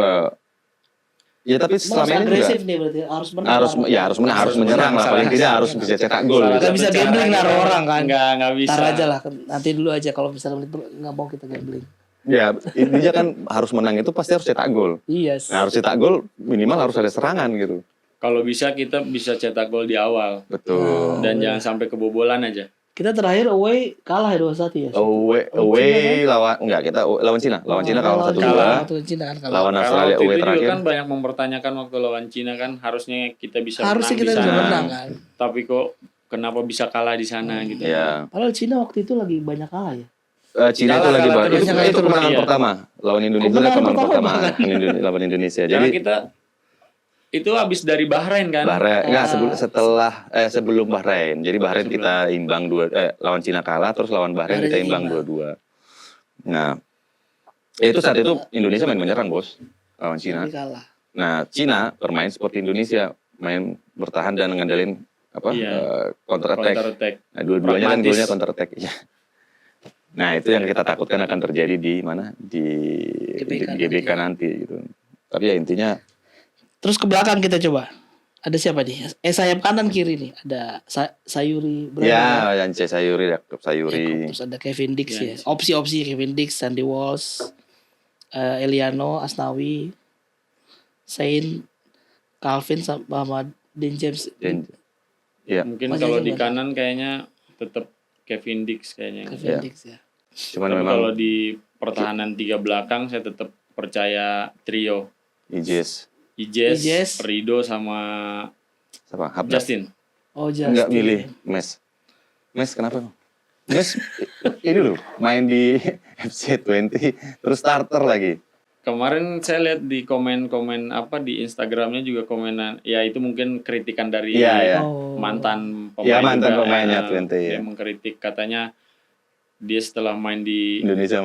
ya tapi selama Merasa ini agresif juga nih berarti harus menang. harus menang, harus menyerang lah, paling tidak harus bisa cetak gol. Nggak Gitu. bisa gambling naruh orang kan. Nggak bisa. Ntar aja lah, nanti dulu aja kalau misalnya nggak mau kita gambling. Ya intinya kan harus menang itu pasti harus cetak gol. Iya. Nah, harus cetak gol minimal harus ada serangan gitu. Kalau bisa kita bisa cetak gol di awal Betul. dan jangan sampai kebobolan aja. Kita terakhir away kalah ya 2-1 ya. Away lawan enggak kita lawan Cina kalah 1-2. Lawan Cina kan kalah. Lawan Kalau Australia waktu away itu juga terakhir. kan banyak mempertanyakan waktu lawan Cina kan harusnya kita bisa Harusnya menang kita di bisa sana. menang kan. Tapi kok kenapa bisa kalah di sana gitu. Ya. Padahal Cina waktu itu lagi banyak kalah ya. Cina itu Kalah lagi terus itu terus kemenangan iya. pertama lawan Indonesia Kemenangan kemenangan pertama pertama lawan Indonesia. Karena Jadi kita itu habis dari Bahrain kan. Bahrain enggak sebelum Bahrain. Jadi Bahrain kita imbang lawan Cina kalah terus lawan Bahrain kita imbang 2-2. Nah, itu saat itu Indonesia main menyerang, Bos, lawan Cina. Tapi kalah. Nah, Cina bermain seperti Indonesia, main bertahan dan ngandelin counter attack. Counter attack. Nah, dua-duanya kan Pragmatis. golnya counter attack. Iya. Nah, itu yang kita takutkan akan terjadi di mana? Di GBK nanti gitu. Tapi ya intinya Terus ke belakang kita coba. Ada siapa nih? Sayap kanan kiri nih. Ada Sayuri ya yang Sayuri, Sayuri. Terus ada Kevin Dix Ya, ya. Opsi-opsi Kevin Dix, Sandy Walsh, Eliano, Asnawi, Sain, Calvin sama Dean James. Iya, Mungkin Masih kalau aja di gimana? kanan kayaknya tetap Kevin Dix kayaknya. Kevin Ya. Dix ya. cuman Tapi memang kalau di pertahanan tiga belakang saya tetap percaya trio Ijes Ijes. Rido sama siapa? Habdas. Justin. Oh, Justin. Enggak milih Mes. Mes kenapa? Mes ini loh main di FC20 terus starter lagi. Kemarin saya lihat di komen-komen di Instagramnya juga komenan ya itu mungkin kritikan dari Iya, ya. Oh. mantan pemain. Iya, mantan juga, pemainnya, eh, 20, ya. Dia mengkritik katanya dia setelah main di Indonesia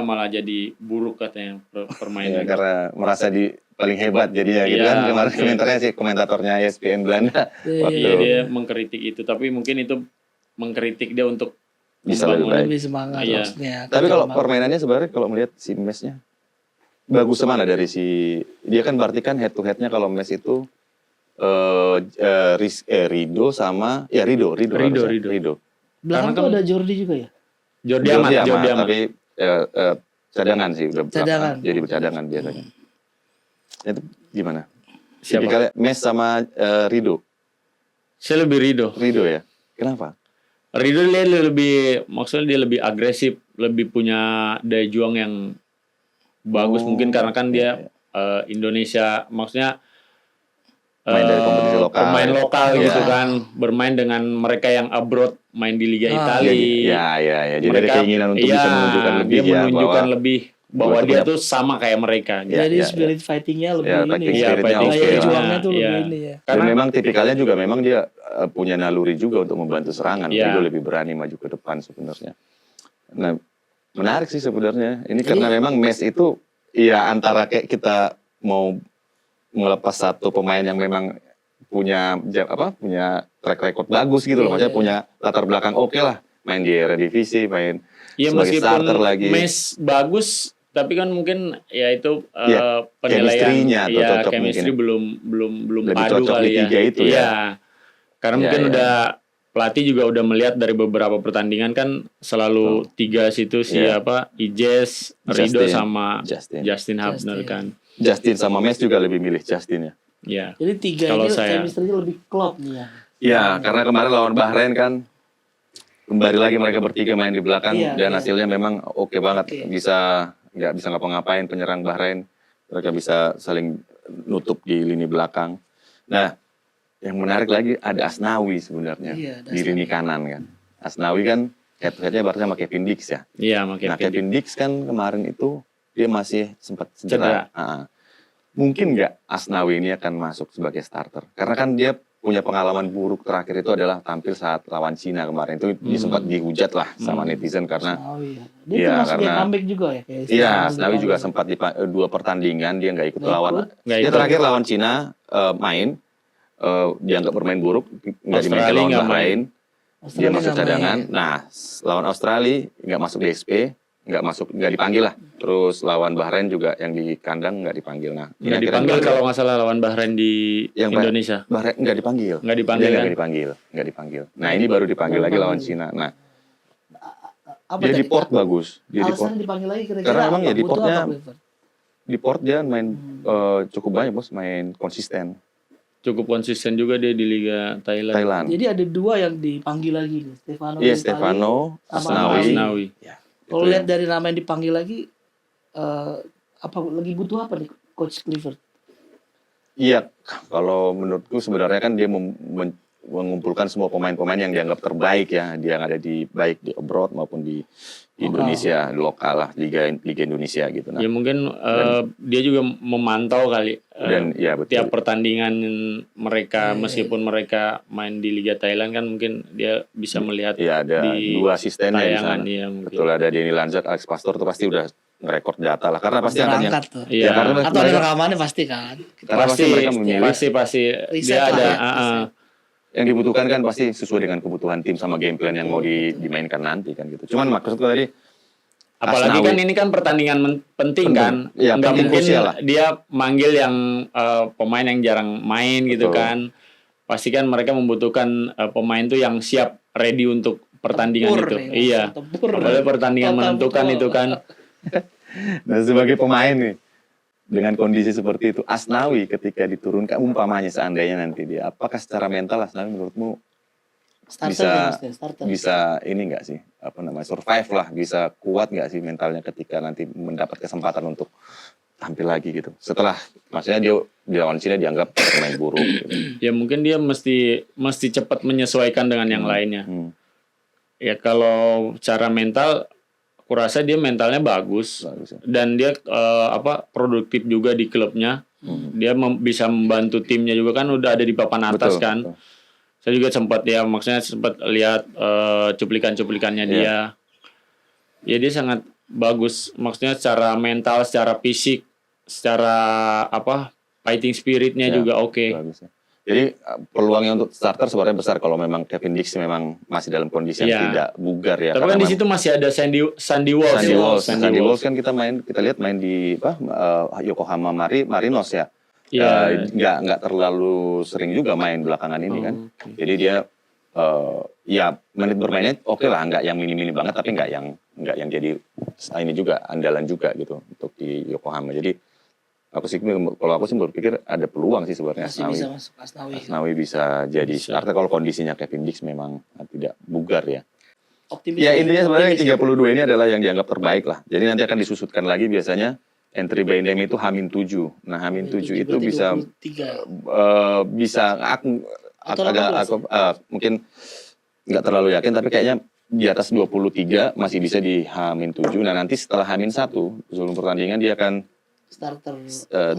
malah. jadi buruk katanya Ya, permainan. karena merasa paling hebat jadi ya gitu Iya, kan kemarin oke. komentarnya sih komentatornya ESPN Belanda Iya, waktu Iya dia mengkritik itu tapi mungkin itu mengkritik dia untuk Bisa membangun- lebih baik. Lebih semangat Iya. harusnya. tapi kalau Memang. permainannya sebenarnya kalau melihat si Mesnya bagus mana dari si dia kan berarti kan head to headnya kalau Mes itu Rido sama ya Rido. Belakang Karena tuh kan- ada Jordi juga ya. Jordi Amat. tapi cadangan sih udah Cadangan. jadi bercadangan biasanya itu gimana Siapa? Tipikalnya Mes sama Rido Saya lebih Rido ya kenapa Rido dia maksudnya dia lebih agresif, lebih punya daya juang yang bagus mungkin karena kan dia Indonesia maksudnya Main dari kompetisi lokal. pemain lokal Iya. gitu kan, bermain dengan mereka yang abroad main di Liga Italia. ya jadi ada keinginan untuk bisa menunjukkan lebih dia ya menunjukkan bahwa lebih bahwa bahwa dia punya- tuh sama kayak mereka. gitu. Jadi ya. spirit fightingnya lebih Ya, ini. fighting ya. spiritnya fighting oke Daya lah. juangnya tuh Iya. lebih ini ya. Dan Karena- memang tipikalnya juga memang dia punya naluri juga untuk membantu serangan. Iya. Rido lebih berani maju ke depan sebenarnya. Nah, menarik sih sebenarnya. Ini karena memang Mes itu ya antara kayak kita mau melepas satu pemain yang memang punya track record bagus gitu loh. Maksudnya punya latar belakang oke lah. Main di Eredivisie, main Ya sebagai meskipun starter lagi. Mes bagus tapi kan mungkin ya itu Ya, penilaian chemistry-nya atau ya cocok chemistry mungkin. belum Lebih padu cocok kali di ya. tiga itu ya. Iya. Karena Ya, mungkin ya. udah pelatih juga udah melihat dari beberapa pertandingan kan selalu tiga situ Iya. Ijes, Rido Justin. sama Justin. Justin Hubner Justin. kan. Justin sama Mes juga lebih milih Justin ya. Ya. Jadi tiga Kalau ini saya- chemistry-nya lebih klop nih ya. Ya, karena kemarin lawan Bahrain kan kembali lagi mereka bertiga main di belakang Iya, dan iya. hasilnya memang oke banget. Oke. Bisa nggak bisa ngapa-ngapain penyerang Bahrain. Mereka bisa saling nutup di lini belakang. Nah, yang menarik lagi ada Asnawi sebenarnya Iya, ada di lini Asnawi. kanan kan. Asnawi kan head-to-headnya berarti sama Kevin Dix ya. Iya, makanya Nah, Kevin Dix kan kemarin itu dia masih sempat cedera. Cedera. Mungkin nggak Asnawi ini akan masuk sebagai starter? Karena kan dia punya pengalaman buruk terakhir itu adalah tampil saat lawan Cina kemarin. Itu dia sempat dihujat lah sama netizen karena Asnawi ya. Dia Iya, termasuk karena- yang comeback juga ya kayak iya, Stefano Asnawi juga dipanggil. sempat di 2 pertandingan dia nggak ikut Nggak lawan. ikut. Nggak Dia ikut. terakhir lawan Cina main dianggap bermain buruk, nggak dimainkan Australia lawan nggak Bahrain. Dia Australia masuk nggak cadangan. main. Nah, lawan Australia nggak masuk DSP, nggak dipanggil lah. Terus lawan Bahrain juga yang di kandang nggak dipanggil. Nah, Nggak akhirnya dipanggil kalau nggak salah lawan Bahrain di Yang Indonesia. Bahrain nggak dipanggil. Nggak dipanggil, Dia kan? nggak dipanggil. Nah, ini baru dipanggil Baru lagi lawan dipanggil. Cina. Nah, Apa dia tadi? di port bagus. Dia di port. Alasannya dipanggil lagi kira-kira Karena emang apa? ya di Butuh portnya- apa, Clifford? Di port dia main cukup banyak bos, main konsisten. Cukup konsisten juga dia di Liga Thailand. Thailand. Jadi ada 2 yang dipanggil lagi nih. Stefano Iya, Lillipali Stefano, sama Asnawi. Asnawi. Ya, Kalau itu lihat yang- dari nama yang dipanggil lagi apa lagi butuh apa nih Coach Clifford? Iya, kalau menurutku sebenarnya kan dia mengumpulkan semua pemain-pemain yang dianggap terbaik ya, dia yang ada di baik di abroad maupun di Indonesia, di lokal lah, Liga Indonesia gitu. Nah, Ya mungkin dia juga memantau kali dan ya betul. tiap pertandingan mereka meskipun mereka main di Liga Thailand kan mungkin dia bisa melihat Iya, ada di 2 asistennya di tayangan sana. dia mungkin. Betul, ada Denny Lanzat, Alex Pastor tuh pasti udah ngerekord data lah, karena pasti akan yang Berangkat tuh. Iya. karena Atau ada mereka- rekamannya pasti kan. karena pasti mereka memilih pasti Riset dia lah ada ya, ah. yang dibutuhkan kan pasti sesuai dengan kebutuhan tim sama game plan yang mau dimainkan nanti kan gitu. Cuman maksudku tadi Apalagi Asnawi. kan ini kan pertandingan penting kan. Iya, Nggak penting, mungkin krusial lah. dia manggil yang pemain yang jarang main gitu Betul. kan. Pasti kan mereka membutuhkan pemain tuh yang siap ready untuk pertandingan Tempur itu. nih, Iya. tempur. Apalagi pertandingan Total menentukan betul. itu kan. Nah, sebagai pemain nih, dengan kondisi seperti itu, Asnawi ketika diturunkan, umpamanya seandainya nanti dia, apakah secara mental Asnawi menurutmu Starter bisa nih, maksudnya, starter. bisa ini nggak sih, apa namanya, survive lah, bisa kuat nggak sih mentalnya ketika nanti mendapat kesempatan untuk tampil lagi gitu. Setelah, maksudnya dia di lawan Cina dianggap pemain buruk. Gitu. Ya mungkin dia mesti cepat menyesuaikan dengan yang lainnya. Ya kalau cara mental aku rasa dia mentalnya bagus. Bagus ya. Dan dia produktif juga di klubnya. Dia bisa membantu timnya juga kan udah ada di papan atas Betul, kan. betul. Saya juga sempat lihat cuplikan-cuplikannya Iya. dia. Ya dia sangat bagus. Maksudnya secara mental, secara fisik, secara fighting spiritnya Ya, juga oke. Bagus ya. Jadi peluangnya untuk starter sebenarnya besar kalau memang Kevin Dix memang masih dalam kondisi yang Iya. tidak bugar ya. Tapi Karena kan di memang- situ masih ada Sandy Walsh. Sandy Walsh kan kita lihat main di Yokohama Marinos ya. Iya. Nggak terlalu sering juga main belakangan ini kan. Oke. Jadi dia ya menit bermainnya oke lah, nggak yang mini-mini banget tapi nggak yang jadi ini juga andalan juga gitu untuk di Yokohama. Jadi kalau aku sih berpikir ada peluang sih sebenarnya Masih bisa masuk Asnawi. Asnawi bisa jadi Bisa. starter kalau kondisinya Kevin Dix memang tidak bugar ya. Optimis. Ya intinya sebenarnya Optimis. 32 ini adalah yang dianggap terbaik lah. Jadi nanti akan disusutkan lagi biasanya entry by name itu H-7. Nah H-7 itu Berarti bisa 23. bisa aku Atau mungkin nggak terlalu yakin tapi kayaknya di atas 23 masih bisa di H-7. Nah nanti setelah H-1 sebelum pertandingan dia akan Starter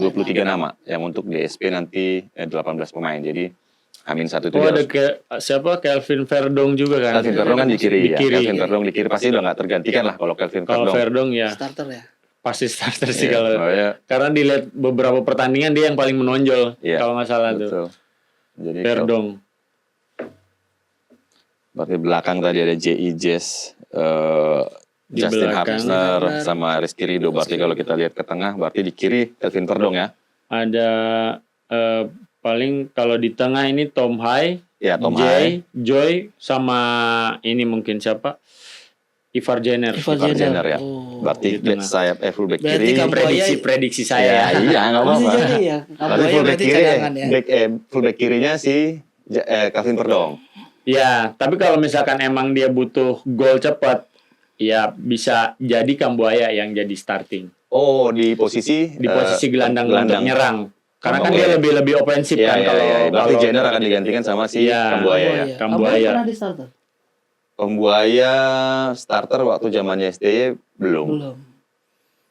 23 nama yang untuk DSP nanti 18 pemain. Jadi H-1 itu Oh dia ada harus Kelvin Verdong juga kan. Kelvin Verdong kan di kiri, Di ya. kiri. Kelvin Verdong di kiri pasti udah nggak tergantikan lah kalau Kelvin Kalau Verdong. Verdong ya starter ya. pasti starter sih Iya, kalau. ya, Karena dilihat beberapa pertandingan dia yang paling menonjol Iya, kalau nggak salah tuh. betul. Jadi Verdong. berarti belakang tadi ada J.I. Jazz, Di Justin belakang. Hapsner sama Rizky Ridho. Berarti kalau kita lihat ke tengah, berarti di kiri Kelvin Verdong ya. Ada paling kalau di tengah ini Tom Hai, Ya Tom Hai, Joy sama ini mungkin siapa? Ivar Jenner. Ivar Jenner ya. Oh. Berarti Di tengah. sayap fullback Berarti kiri. kamu- Prediksi saya Ya, ya. iya nggak Bisa apa-apa. jadi ya. Berarti Kaboya fullback berarti kiri, cadangan ya. fullback kirinya si Kelvin Verdong. Ya, tapi kalau misalkan emang dia butuh gol cepat, ya bisa jadi Kambuaya yang jadi starting. Oh di posisi Di posisi gelandang untuk nyerang. Karena kan dia lebih ofensif Iya, kan iya, kalau iya. Berarti kalau- Jenner akan digantikan sama si Iya. Kambuaya ya. Kambuaya. Pernah di starter? Kambuaya starter waktu zamannya STY belum. Belum.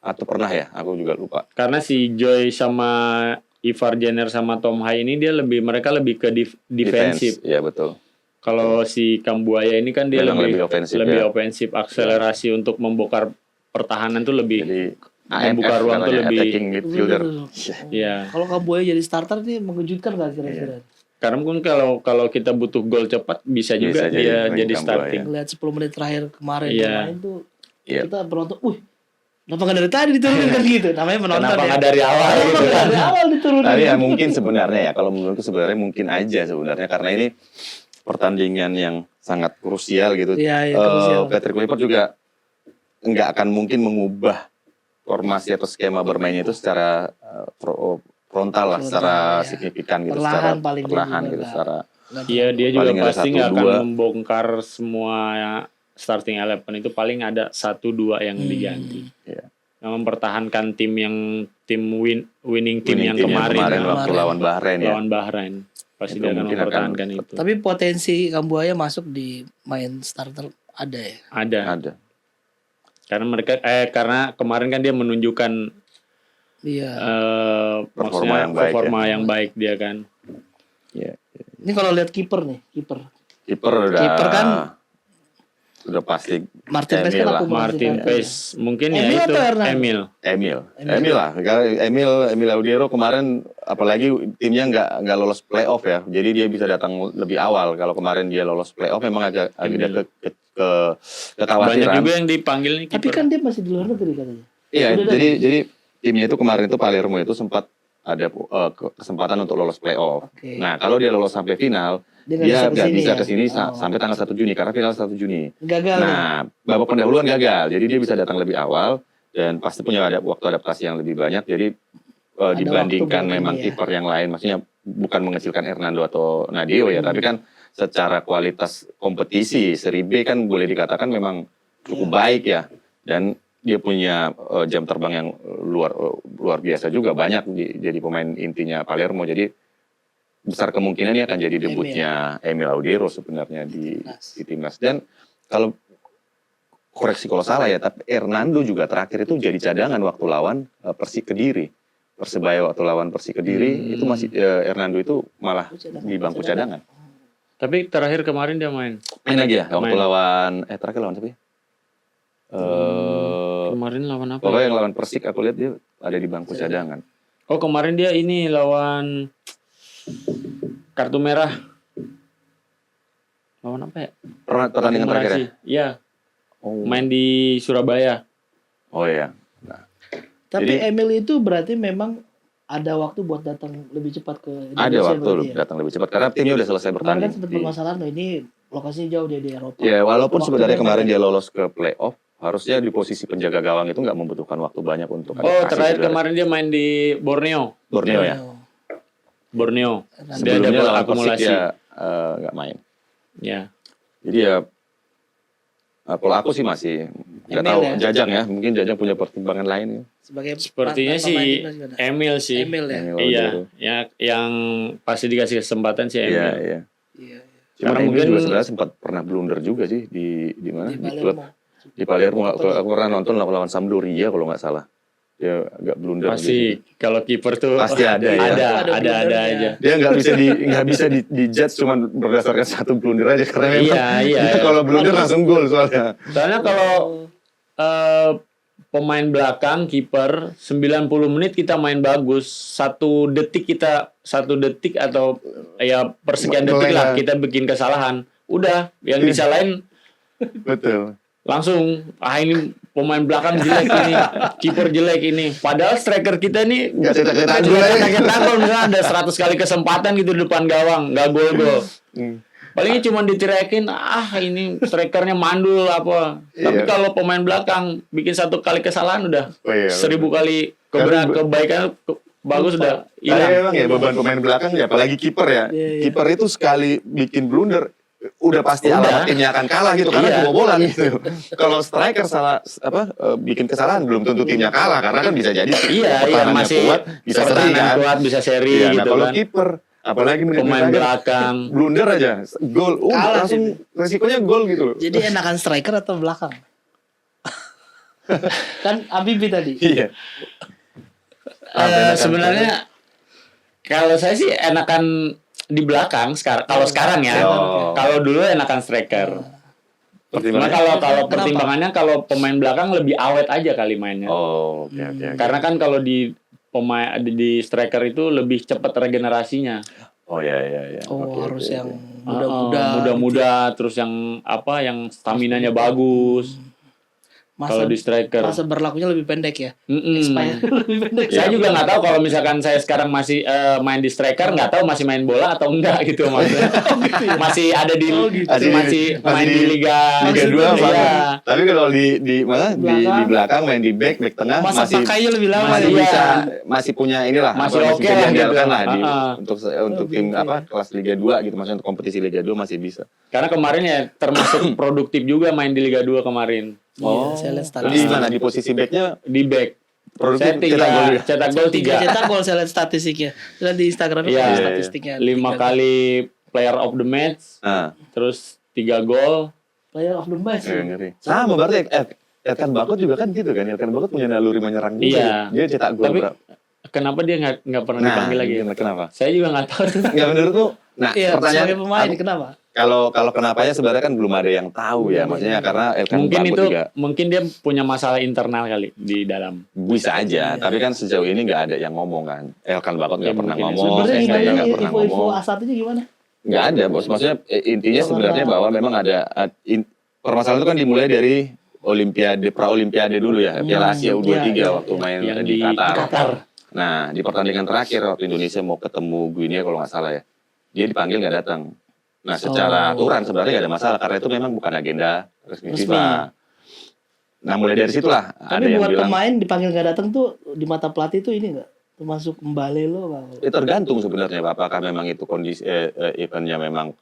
Atau pernah ya? Aku juga lupa. Karena si Joy sama Ivar Jenner sama Tom Hai ini mereka lebih ke defensif. Iya betul. Kalau si Kambuaya ini kan dia Memang lebih ofensif, lebih ya. ofensif, akselerasi untuk membongkar pertahanan tuh lebih Jadi membuka AMF ruang tuh katanya, lebih. attacking midfielder. Iya. Kalau Kambuaya jadi starter nih mengejutkan gak kira-kira? Karena mungkin kalau kita butuh gol cepat bisa juga Bisa dia jadi jadi Kambuaya. starting. Ngeliat 10 menit terakhir kemarin Iya. main tuh Iya. kita penonton, kenapa gak dari tadi diturunin kan gitu? Namanya penonton Kenapa ya. nggak dari awal Kenapa gitu nggak kan? dari awal diturunin? Tapi ya mungkin sebenarnya ya, kalau menurutku sebenarnya mungkin aja sebenarnya karena ini pertandingan yang sangat krusial gitu. Iya, krusial. Patrick Kluivert juga nggak akan mungkin mengubah formasi atau skema bermainnya itu secara frontal lah, secara signifikan gitu, secara Perlahan paling perlahan juga gitu, nggak. secara Iya, dia juga Paling ada pasti 1, nggak akan 2. membongkar semua starting 11 itu, paling ada 1-2 yang diganti. Iya. Nah, mempertahankan tim winning team yang tim kemarin waktu lawan Bahrain ya. lawan Bahrain. Pasti Itu dia akan mungkin mempertahankan itu. Tapi potensi Kambuaya masuk di main starter ada ya? Ada. Karena kemarin kan dia menunjukkan Iya. Performa maksudnya yang baik, yang baik dia kan. Iya. Ini kalau lihat kiper nih, kiper Kiper kan udah pasti Martin Paes Emil kan lah. akumulasi Martin kan. Paes mungkin ya Emil itu atau Hernando? Emil lah. Emil Audiero kemarin apalagi timnya nggak lolos playoff ya. Jadi dia bisa datang lebih awal. Kalau kemarin dia lolos playoff memang agak kekhawatiran. Banyak juga yang dipanggil nih Tapi kiper. kan dia masih di luar negeri katanya. Iya, Udah jadi timnya itu kemarin itu Palermo itu sempat ada kesempatan untuk lolos playoff. Oke. Nah, kalau dia lolos sampai final, Dia dia nggak bisa ya? kesini sampai tanggal 1 Juni karena final 1 Juni. Gagal ya? Nah, babak pendahuluan gagal. Jadi dia bisa datang lebih awal dan pasti punya waktu adaptasi yang lebih banyak. Jadi dibandingkan waktu memang ya. kiper yang lain, maksudnya bukan mengecilkan Hernando atau Nadio ya, tapi kan secara kualitas kompetisi Serie B kan boleh dikatakan memang cukup baik ya. Dan dia punya jam terbang yang luar biasa juga, banyak jadi pemain intinya Palermo. Jadi besar kemungkinan ini akan jadi debutnya Emil Audiero sebenarnya di timnas. Dan kalau koreksi kalau salah ya, tapi Hernando juga terakhir itu jadi cadangan waktu lawan Persik Kediri. Persebaya waktu lawan Persik Kediri itu masih Hernando itu malah di bangku cadangan. Tapi terakhir kemarin dia main. Main lagi ya waktu Main. lawan terakhir lawan siapa ya? Kemarin lawan apa? Pokoknya yang lawan Persik aku lihat dia ada di bangku cadangan. Oh, kemarin dia ini lawan kartu merah. Lawan apa ya? Pertandingan terakhir ya? Iya, Oh. main di Surabaya. Oh iya. Tapi Jadi- Emil itu berarti memang ada waktu buat datang lebih cepat ke Indonesia. Ada waktu berarti ya? datang lebih cepat karena timnya udah selesai Kemarin bertanding. kan sempat bermasalah, ini lokasinya jauh dia di Eropa. Ya walaupun Waktu sebenarnya dia kemarin datang. dia lolos ke playoff, harusnya di posisi penjaga gawang itu nggak membutuhkan waktu banyak untuk Oh, adaptasi terakhir sebenarnya. kemarin dia main di Borneo. Borneo ya. Dia Sebelumnya dapat lawan Persik akumulasi. dia nggak main. Ya. Jadi ya kalau aku sih masih nggak Emil tahu ya? Jajang ya, mungkin Jajang punya pertimbangan lain. Sebagai Sepertinya pemain sih timnas gimana? Emil sih. Emil ya. Emil Iya, Audiero. ya yang pasti dikasih kesempatan sih Iya, Emil. iya. Iya. Cuman Karena Emil mungkin- juga sebenarnya sempat pernah blunder juga sih di mana? Di Di klub Palermo. di Palermo. Aku pernah nonton lawan Sampdoria kalau nggak salah. Dia agak blunder. Pasti kalau kiper tuh Pasti ada ya. Ada blundernya. aja. Dia nggak bisa di judge cuma berdasarkan satu blunder aja karena memang Iya. dia kalau blunder langsung gol soalnya. Soalnya kalau pemain belakang kiper 90 menit kita main bagus, satu detik atau ya persekian detik lah Melengah. kita bikin kesalahan, udah yang disalahin Betul. langsung ini pemain belakang jelek ini, kiper jelek ini, padahal striker kita ini Nggak cetak-cetak cuma gol aja. cetak gol, misalnya ada 100 kali kesempatan gitu di depan gawang nggak gol. Palingnya cuma ditirakin, ini strikernya mandul apa. Tapi Iya. kalau pemain belakang bikin satu kali kesalahan udah Oh, iya, 1000 kali Karena- kebaikan bagus udah Tapi hilang. memang ya beban pemain belakang ya apalagi kiper ya. Iya. Kiper itu sekali bikin blunder udah pasti alamat timnya akan kalah gitu karena Iya. kebobolan gitu. Kalau striker salah bikin kesalahan belum tentu timnya kalah karena kan bisa jadi Iya, pertahanannya masih kuat bisa seri pertahanan kan. kuat bisa seri Iya, nah gitu kalau kan. kiper apalagi menit Pemain terakhir, belakang. blunder aja gol Kalah langsung resikonya gol gitu loh. Jadi enakan striker atau belakang? Kan Abibi tadi. Iya. Sebenarnya Kalau saya sih enakan di belakang sekarang. Kalau sekarang ya. Oh. Kalau dulu enakan striker. Cuma Pertimbangannya? kalau Kenapa? pertimbangannya kalau pemain belakang lebih awet aja kali mainnya. Oh, oke oke. Karena kan kalau di pemain di striker itu lebih cepat regenerasinya. Oh ya. Oh, Oke, harus oke, yang oke. muda-muda. Muda-muda, terus yang apa, yang staminanya bagus. Kalau di striker. Masa berlakunya lebih pendek ya. Mm-mm. Expired lebih pendek. Saya juga nggak tahu kalau misalkan saya sekarang masih main di striker, nggak tahu masih main bola atau enggak gitu maksudnya. Masih ada di masih main di Liga Liga 2 Iya. Tapi kalau di mana di belakang main di back tengah Masa masih pakainya lebih lama masih ya. bisa masih punya inilah Masih apa, oke bisa lah gitu. diandalkan lah di untuk tim gitu apa kelas Liga 2 gitu, maksudnya untuk kompetisi Liga 2 masih bisa. Karena kemarin ya termasuk produktif juga main di Liga 2 kemarin. Iya, saya lihat Di statistik. mana di posisi backnya Di back. produktif Saya cetak gol 3. Cetak gol saya lihat statistiknya. Lihat di Instagram itu Iya. ada statistiknya. 5 kali player of the match, Nah, terus 3 gol. Player of the match. ngeri. Sama berarti Elkan Bakut juga kan gitu kan. Elkan Bakut punya naluri menyerang juga. Iya. Dia cetak gol Tapi berapa? kenapa dia nggak pernah dipanggil lagi? Kenapa? Saya juga nggak tahu. Enggak menurutku. Nah, Iya, pertanyaan sebagai pemain kenapa? kalau kenapanya sebenarnya kan belum ada yang tahu ya, maksudnya karena Elkan Mungkin Bakut itu juga mungkin dia punya masalah internal kali di dalam. bisa aja, tapi kan sejauh ini nggak ada yang ngomong kan. Elkan Bakut nggak Ya, pernah mungkin ngomong, Sebenarnya saya infonya nggak pernah info-info ngomong. A1-nya gimana? Nggak ada bos, maksudnya intinya sebenarnya bahwa memang ada permasalahan itu kan dimulai dari Olimpiade dulu ya, Piala Asia U23 iya, waktu main Yang di Qatar. Qatar. Nah, di pertandingan terakhir waktu Indonesia mau ketemu Guinea kalau nggak salah ya, dia dipanggil nggak datang. Nah, secara aturan sebenarnya nggak ada masalah karena itu memang bukan agenda resmi FIFA. Nah, mulai dari situlah ada Tapi yang buat bilang pemain dipanggil nggak datang tuh di mata pelatih tuh ini nggak termasuk kembali lo nggak? itu tergantung sebenarnya Pak, apakah memang itu kondisi eventnya memang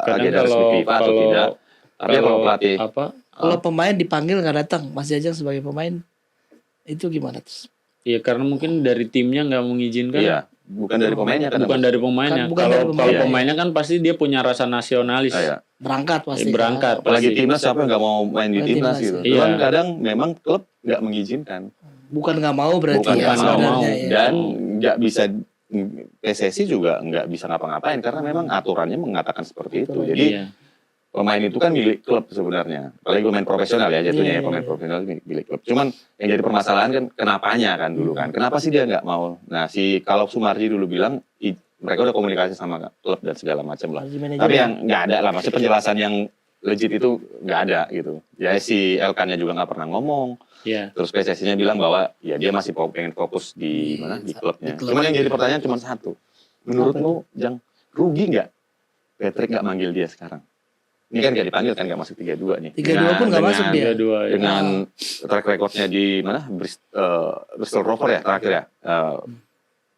agenda resmi FIFA atau tidak. Tapi kalau pelatih apa? Kalau pemain dipanggil nggak datang, Mas Jajang sebagai pemain itu gimana terus? Iya karena mungkin dari timnya nggak mengizinkan. iya, bukan dari pemainnya kan. Bukan dari pemainnya. Bukan Kalau dari pemainnya. kalau pemainnya kan pasti dia punya rasa nasionalis. Iya. Berangkat pasti. Berangkat. Apalagi pasti. timnas siapa yang nggak mau main di Main timnas timnas, gitu. iya. Cuman kadang memang klub nggak mengizinkan. Bukan nggak mau berarti Bukan ya nggak mau sebenarnya ya. dan nggak bisa PSSI juga nggak bisa ngapa-ngapain karena memang aturannya mengatakan seperti itu. Jadi Iya. pemain itu kan milik klub sebenarnya. Apalagi pemain profesional ya jatuhnya Iya, ya pemain iya. profesional milik klub. Cuman yang jadi permasalahan kan kenapanya kan dulu kan. Kenapa sih dia nggak mau? Nah kalau Sumarji dulu bilang mereka udah komunikasi sama klub dan segala macam lah. Harus manajer Tapi ya. yang nggak ada lah, maksudnya penjelasan yang legit itu nggak ada gitu. Ya si Elkannya juga nggak pernah ngomong. Iya. Terus PSSI-nya bilang bahwa ya dia masih pengen fokus di mana di klubnya. Di klub. Cuman yang jadi pertanyaan cuma satu. Menurutmu Jang rugi nggak Patrick nggak manggil dia sekarang? Ini kan nggak dipanggil kan nggak masuk 32 nih. 32 pun nggak masuk dia. Dua ya. Dengan track recordnya di mana Bristol Rover ya terakhir ya.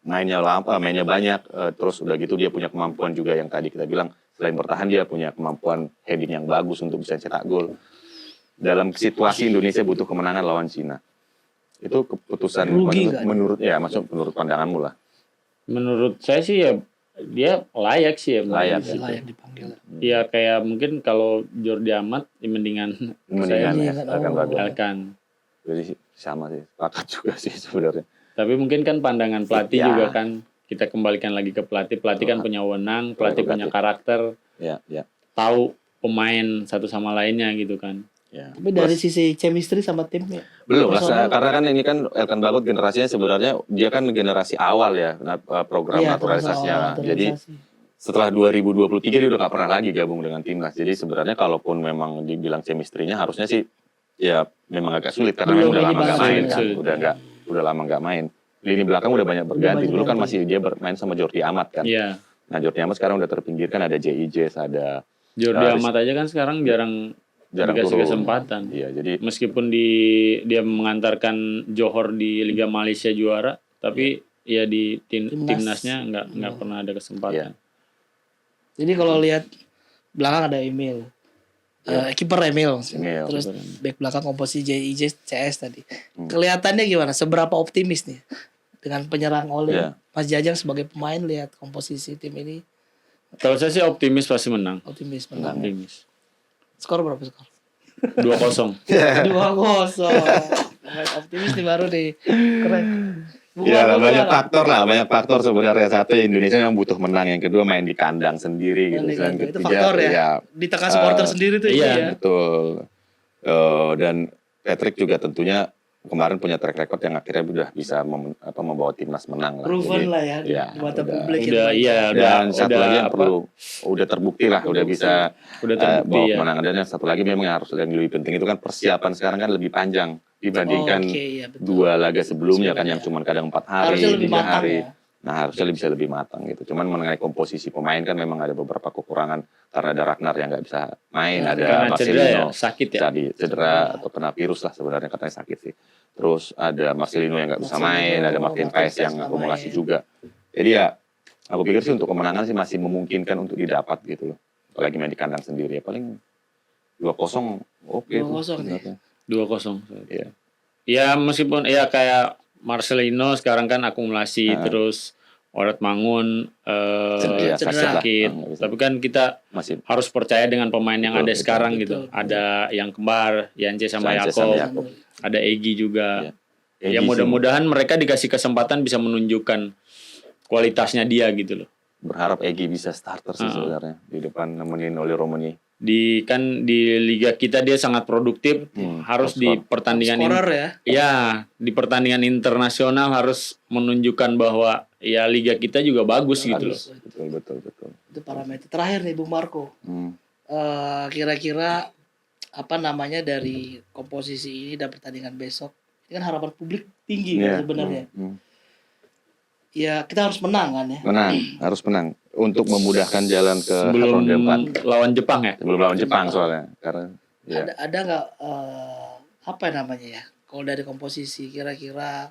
Mainnya banyak, terus udah gitu dia punya kemampuan juga yang tadi kita bilang selain bertahan dia punya kemampuan heading yang bagus untuk bisa cetak gol. Dalam situasi Indonesia butuh kemenangan lawan Cina. Itu keputusan Rugi nggak? menurut menurut pandanganmu lah. Menurut saya sih ya dia layak sih ya. Layak. Ya, layak dipanggil. Ya kayak mungkin kalau Jordi Amat ya mendingan Mendingan Iya, ya, kan. akan Oh. bagus. Elkan. Jadi sama sih, sepakat juga sih sebenarnya. Tapi mungkin kan pandangan pelatih Ya. juga kan kita kembalikan lagi ke pelatih. Pelatih kan punya wewenang, pelatih punya karakter, Ya. tahu pemain satu sama lainnya gitu kan. Ya. Tapi dari sisi chemistry sama timnya. Belum lah, personal. karena kan ini kan Elkan Bagot generasinya sebenarnya dia kan generasi awal ya program Iya, naturalisasinya. termasuk Jadi naturalisasi. setelah 2023 dia udah gak pernah lagi gabung dengan timnas. Jadi sebenarnya kalaupun memang dibilang chemistry-nya harusnya sih ya memang agak sulit karena Belum memang udah ini lama gak banget, main sulit, kan. sulit. Udah lama gak main. Lini belakang udah banyak berganti. banyak Dulu kan ganti. masih dia bermain sama Jordi Amat kan. Iya. Nah Jordi Amat sekarang udah terpinggirkan, ada JIJ, ada Jordi Harus- Amat aja kan sekarang jarang dikasih turun. kesempatan. Iya, jadi Meskipun dia mengantarkan Johor di Liga Malaysia juara, tapi ya di Timnas. timnasnya nggak pernah ada kesempatan. Jadi kalau lihat belakang ada Emil. Kiper Emil. Emil. Terus back belakang komposisi JIJ CS tadi. Hmm. Kelihatannya gimana? Seberapa optimis nih dengan penyerang oleh Iya. Mas Jajang sebagai pemain lihat komposisi tim ini Kalau saya sih optimis pasti menang. optimis menang. Optimis. Skor berapa skor? 2-0. 2-0. Pemain optimis nih baru nih. Keren. Ya lah, banyak faktor sebenarnya. Satu, Indonesia yang butuh menang, yang kedua main di kandang sendiri gitu. Dan Itu ketiga, faktor ya. Di tengah supporter sendiri tuh iya. ya. betul. Dan Patrick juga tentunya kemarin punya track record yang akhirnya udah bisa membawa timnas menang lah. Proven Jadi, lah ya di mata publik. Udah, iya, dan satu lagi yang apa, udah terbukti lah, udah bisa udah terbukti bawa ya. kemenangan. Dan yang satu lagi memang yang harus yang lebih penting itu kan persiapan sekarang kan lebih panjang dibandingkan Iya, betul. 2 laga sebelumnya kan yang cuma kadang 4 hari, Harusnya lebih 3 matang hari. ya. Nah, harusnya bisa lebih matang gitu. Cuman mengenai komposisi pemain kan memang ada beberapa kekurangan karena ada Ragnar yang nggak bisa main, ada Karena cedera ya, Marcelino sakit ya. tadi cedera atau kena virus lah sebenarnya, katanya sakit sih. Terus ada Marcelino yang nggak bisa main, ada Martin Paes yang akumulasi juga. Jadi ya aku pikir sih untuk kemenangan sih masih memungkinkan untuk didapat gitu loh. Apalagi main di kandang sendiri ya, paling 2-0 oke 2-0 sebenarnya. 2-0. Iya. Ya meskipun ya kayak Marcelino sekarang kan akumulasi terus Oret Mangun Iya, cedera. sakit. Nggak bisa. Tapi kan kita Masih harus percaya dengan pemain yang Betul, ada betul, sekarang betul, gitu. betul. Ada yang kembar, Yance sama Sanchez sama Yakob, Yakob. ada Egi juga. Iya. Ya Egi sih mudah-mudahan mereka dikasih kesempatan bisa menunjukkan kualitasnya dia gitu loh. berharap Egi bisa starter sih sebenarnya di depan nemenin Oli Romani. Di liga kita dia sangat produktif, harus di pertandingan Scorer ya. ya di pertandingan internasional harus menunjukkan bahwa ya liga kita juga bagus gitu loh. Betul. Itu parameter terakhir nih Bung Marco. Kira-kira apa namanya dari komposisi ini dan pertandingan besok, ini kan harapan publik tinggi kan sebenarnya. Ya kita harus menang kan ya. Harus menang untuk memudahkan jalan ke Sebelum ronde 4. lawan Jepang ya. Sebelum lawan Jepang soalnya karena ya. Ada nggak apa namanya ya? Kalau dari komposisi kira-kira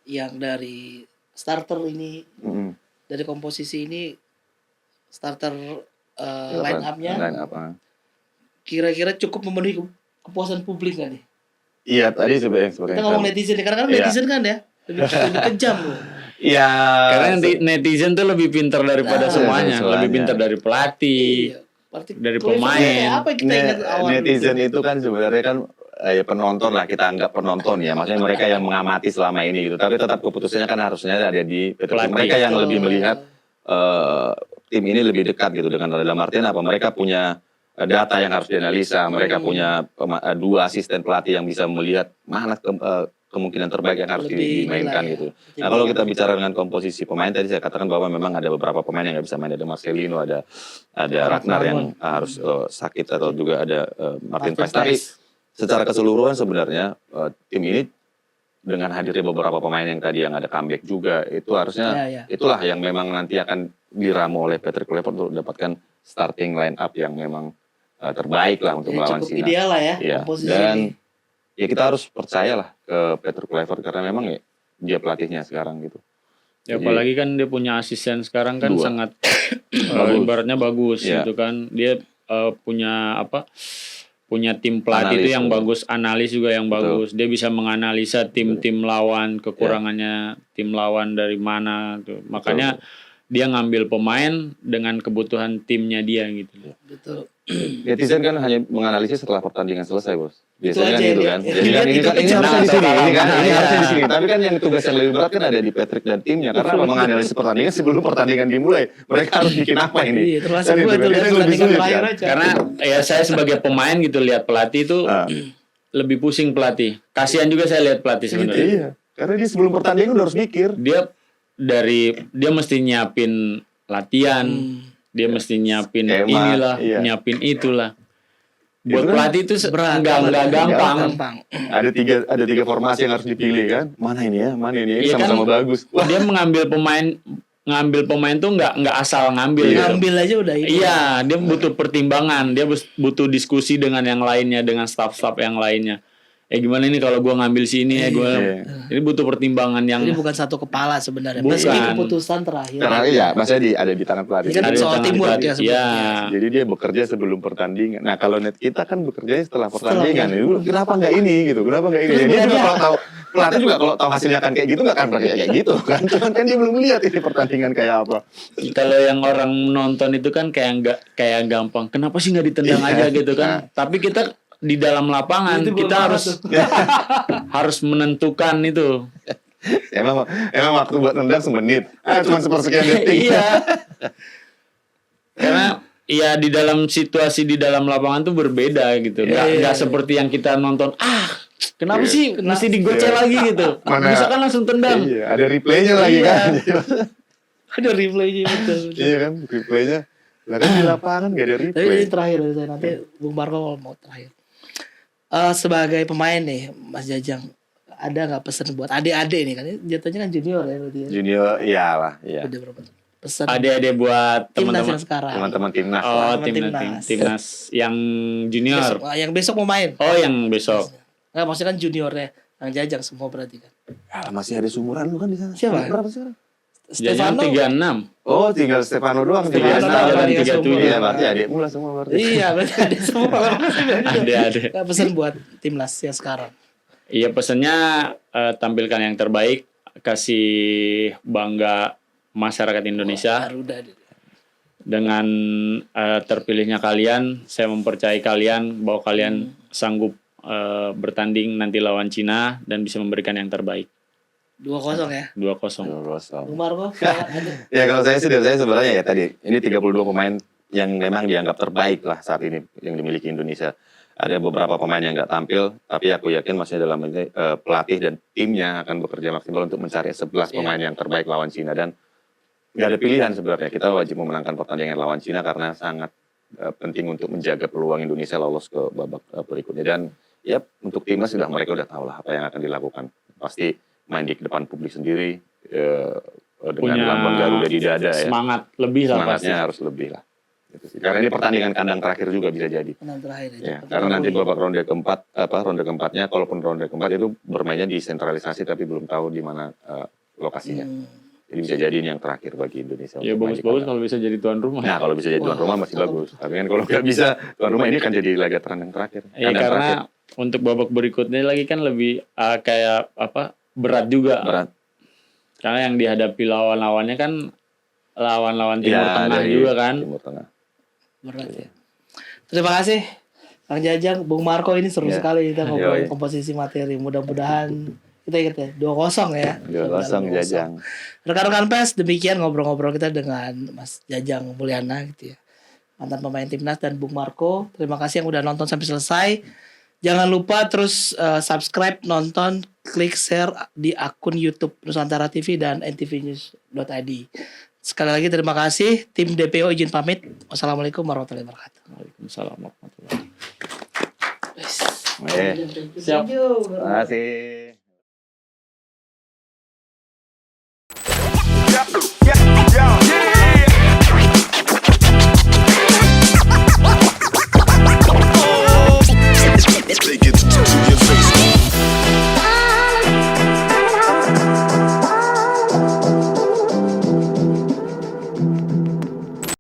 yang dari starter ini, dari komposisi ini starter line up-nya, kira-kira cukup memenuhi kepuasan publik nggak nih? Iya tadi sebenarnya. Kita ngomong netizen nih, karena kan netizen kan ya lebih kejam loh. Iya. Karena netizen tuh lebih pintar daripada semuanya, lebih pintar dari pelatih, dari pemain. Apa yang kita ingat awal? Netizen itu kan sebenarnya kan penonton lah, kita anggap penonton ya, maksudnya mereka yang mengamati selama ini gitu. Tapi tetap keputusannya kan harusnya ada di Pelatih. mereka yang lebih melihat tim ini lebih dekat gitu dengan dalam artian apa? Mereka punya data yang harus dianalisa, mereka punya 2 asisten pelatih yang bisa melihat mana kemungkinan terbaik yang harus dimainkan gitu. Nah kalau kita bicara dengan komposisi pemain tadi saya katakan bahwa memang ada beberapa pemain yang nggak bisa main, ada Marcelino, ada Ragnar yang harus sakit atau juga ada Martin Paes. Tapi secara keseluruhan sebenarnya tim ini dengan hadirnya beberapa pemain yang tadi yang ada comeback juga itu harusnya itulah yang memang nanti akan diramu oleh Patrick Kluivert untuk mendapatkan starting line up yang memang terbaik lah untuk melawan Cina. Ideal lah ya, ya. Dan ya kita harus percayalah ke Patrick Kluivert karena memang ya dia pelatihnya sekarang gitu. Ya apalagi kan dia punya asisten sekarang kan sangat ibaratnya bagus gitu kan. Dia punya tim pelatih itu yang bagus, analis juga yang bagus. Dia bisa menganalisa tim-tim lawan, kekurangannya tim lawan dari mana tuh. Makanya dia ngambil pemain dengan kebutuhan timnya dia gitu. Betul. Netizen kan hanya menganalisis setelah pertandingan selesai, Bos. Biasanya kan gitu kan. Jadi kan ini harusnya di sini, ini harusnya di sini. Tapi kan yang tugas yang lebih berat kan ada di Patrick dan timnya karena menganalisis pertandingan sebelum pertandingan dimulai. Mereka harus bikin apa ini? Iya, termasuk gue itu lihat pertandingan terakhir aja. Karena ya saya sebagai pemain gitu lihat pelatih itu lebih pusing pelatih. Kasihan juga saya lihat pelatih sebenarnya. Iya. Karena dia sebelum pertandingan udah harus mikir. Dia mesti nyiapin latihan. Dia mesti nyiapin inilah, nyiapin itulah. Buat pelatih itu enggak gampang. Ada tiga formasi yang harus dipilih kan. Mana ini ya? Sama-sama bagus. Wah. Dia ngambil pemain tuh enggak asal ngambil. Ngambil aja udah ini. Iya, dia butuh pertimbangan, dia butuh diskusi dengan yang lainnya, dengan staff-staff yang lainnya. Gimana nih kalau gue ngambil sini ini butuh pertimbangan yang ini bukan satu kepala sebenarnya. Bukan. Meski keputusan terakhir. Iya, maksudnya ada di tangan pelatih. Ini kan soal teamwork ya sebenarnya. Jadi dia bekerja sebelum pertandingan. Nah kalau kita kan bekerjanya setelah pertandingan. Kenapa nggak ini gitu? Kenapa nggak ini? Dia juga kalau tahu pelatih juga kalau tahu hasilnya kan kayak gitu nggak akan pakai kayak gitu kan. Cuman kan dia belum lihat ini pertandingan kayak apa. Kalau yang orang nonton itu kan kayak gampang. Kenapa sih nggak ditendang aja gitu kan? Tapi kita di dalam lapangan kita harus menentukan itu emang waktu buat nendang semenit. Cuma sepersekian detik. Iya. Karena ya di dalam situasi di dalam lapangan tuh berbeda gitu. Nggak seperti yang kita nonton. Kenapa sih mesti digocek lagi gitu? Bisa kan langsung tendang. Iya, ada replaynya lagi kan. Ada replaynya betul. Iya kan, replaynya. Lah kan di lapangan gak ada Tapi replay. ini terakhir saya nanti Bung Marco mau terakhir. Sebagai pemain nih Mas Jajang, ada nggak pesan buat adik-adik nih kan? Ini jatuhnya kan junior ya berarti ya. Junior, iyalah, iya. Udah berapa? Pesan Adik-adik buat timnas teman-teman. yang sekarang. Teman-teman timnas. Oh, Timnas. timnas yang junior. Besok, yang besok mau main. Oh, yang besok. Nggak, maksudnya kan juniornya yang Jajang semua berarti kan. Alah, masih ada sumuran lu kan di sana. Siapa? Berapa sekarang? Jajang 36. Oh, tinggal Stefano doang. Stefano 36 doang, dan 37. Iya, berarti adikmu lah semua berarti. Iya, berarti ada semua. Adik-adik. Nggak, pesan buat timnas yang sekarang. Iya, pesannya tampilkan yang terbaik, kasih bangga masyarakat Indonesia. Garuda. Dengan terpilihnya kalian, saya mempercayai kalian bahwa kalian sanggup bertanding nanti lawan Cina dan bisa memberikan yang terbaik. 2-0 ya. 2-0. Bung Marco, Ya kalau saya sih dari saya sebenarnya ya tadi ini 32 pemain yang memang dianggap terbaik lah saat ini yang dimiliki Indonesia. Ada beberapa pemain yang nggak tampil, tapi aku yakin maksudnya dalam ini pelatih dan timnya akan bekerja maksimal untuk mencari 11 pemain yang terbaik lawan Cina dan nggak ada pilihan sebenarnya. Kita wajib memenangkan pertandingan lawan Cina karena sangat penting untuk menjaga peluang Indonesia lolos ke babak berikutnya. Dan ya untuk timnas mereka udah tahu lah apa yang akan dilakukan. Pasti main di depan publik sendiri dengan Punya lambang Garuda di dada ya. Semangat lebih lah pasti. Semangatnya harus lebih lah. Gitu sih. Karena ini pertandingan kandang terakhir juga bisa jadi. menang terakhir Ya, karena nanti babak ronde keempatnya, kalaupun ronde keempat itu bermainnya di sentralisasi tapi belum tahu di mana lokasinya. Jadi bisa jadi ini yang terakhir bagi Indonesia. Ya untuk main di bagus-bagus kandang. kalau bisa jadi tuan rumah. Nah kalau bisa jadi tuan rumah masih bagus. Tapi kan kalau nggak bisa tuan rumah ini kan jadi laga tandang terakhir. Ya Kandang karena terakhir. untuk babak berikutnya lagi kan lebih kayak berat juga. Berat. Karena yang dihadapi lawan-lawannya kan lawan-lawan Timur Ya, Tengah dari juga kan. Timur Tengah. berat ya. Terima kasih Kang Jajang, Bung Marco, ini seru Ya. sekali kita ngobrol Yoi. komposisi materi. Mudah-mudahan kita ingat ya 2-0 ya. 2-0 Jajang. Rekan-rekan pers, demikian ngobrol-ngobrol kita dengan Mas Jajang Mulyana gitu ya. Mantan pemain timnas dan Bung Marco. Terima kasih yang udah nonton sampai selesai. Jangan lupa terus subscribe, nonton, klik share di akun YouTube Nusantara TV dan ntvnews.id. Sekali lagi terima kasih. Tim DPO izin pamit. Wassalamualaikum warahmatullahi wabarakatuh. Waalaikumsalam warahmatullahi wabarakatuh. Siap. Thank you. Terima kasih.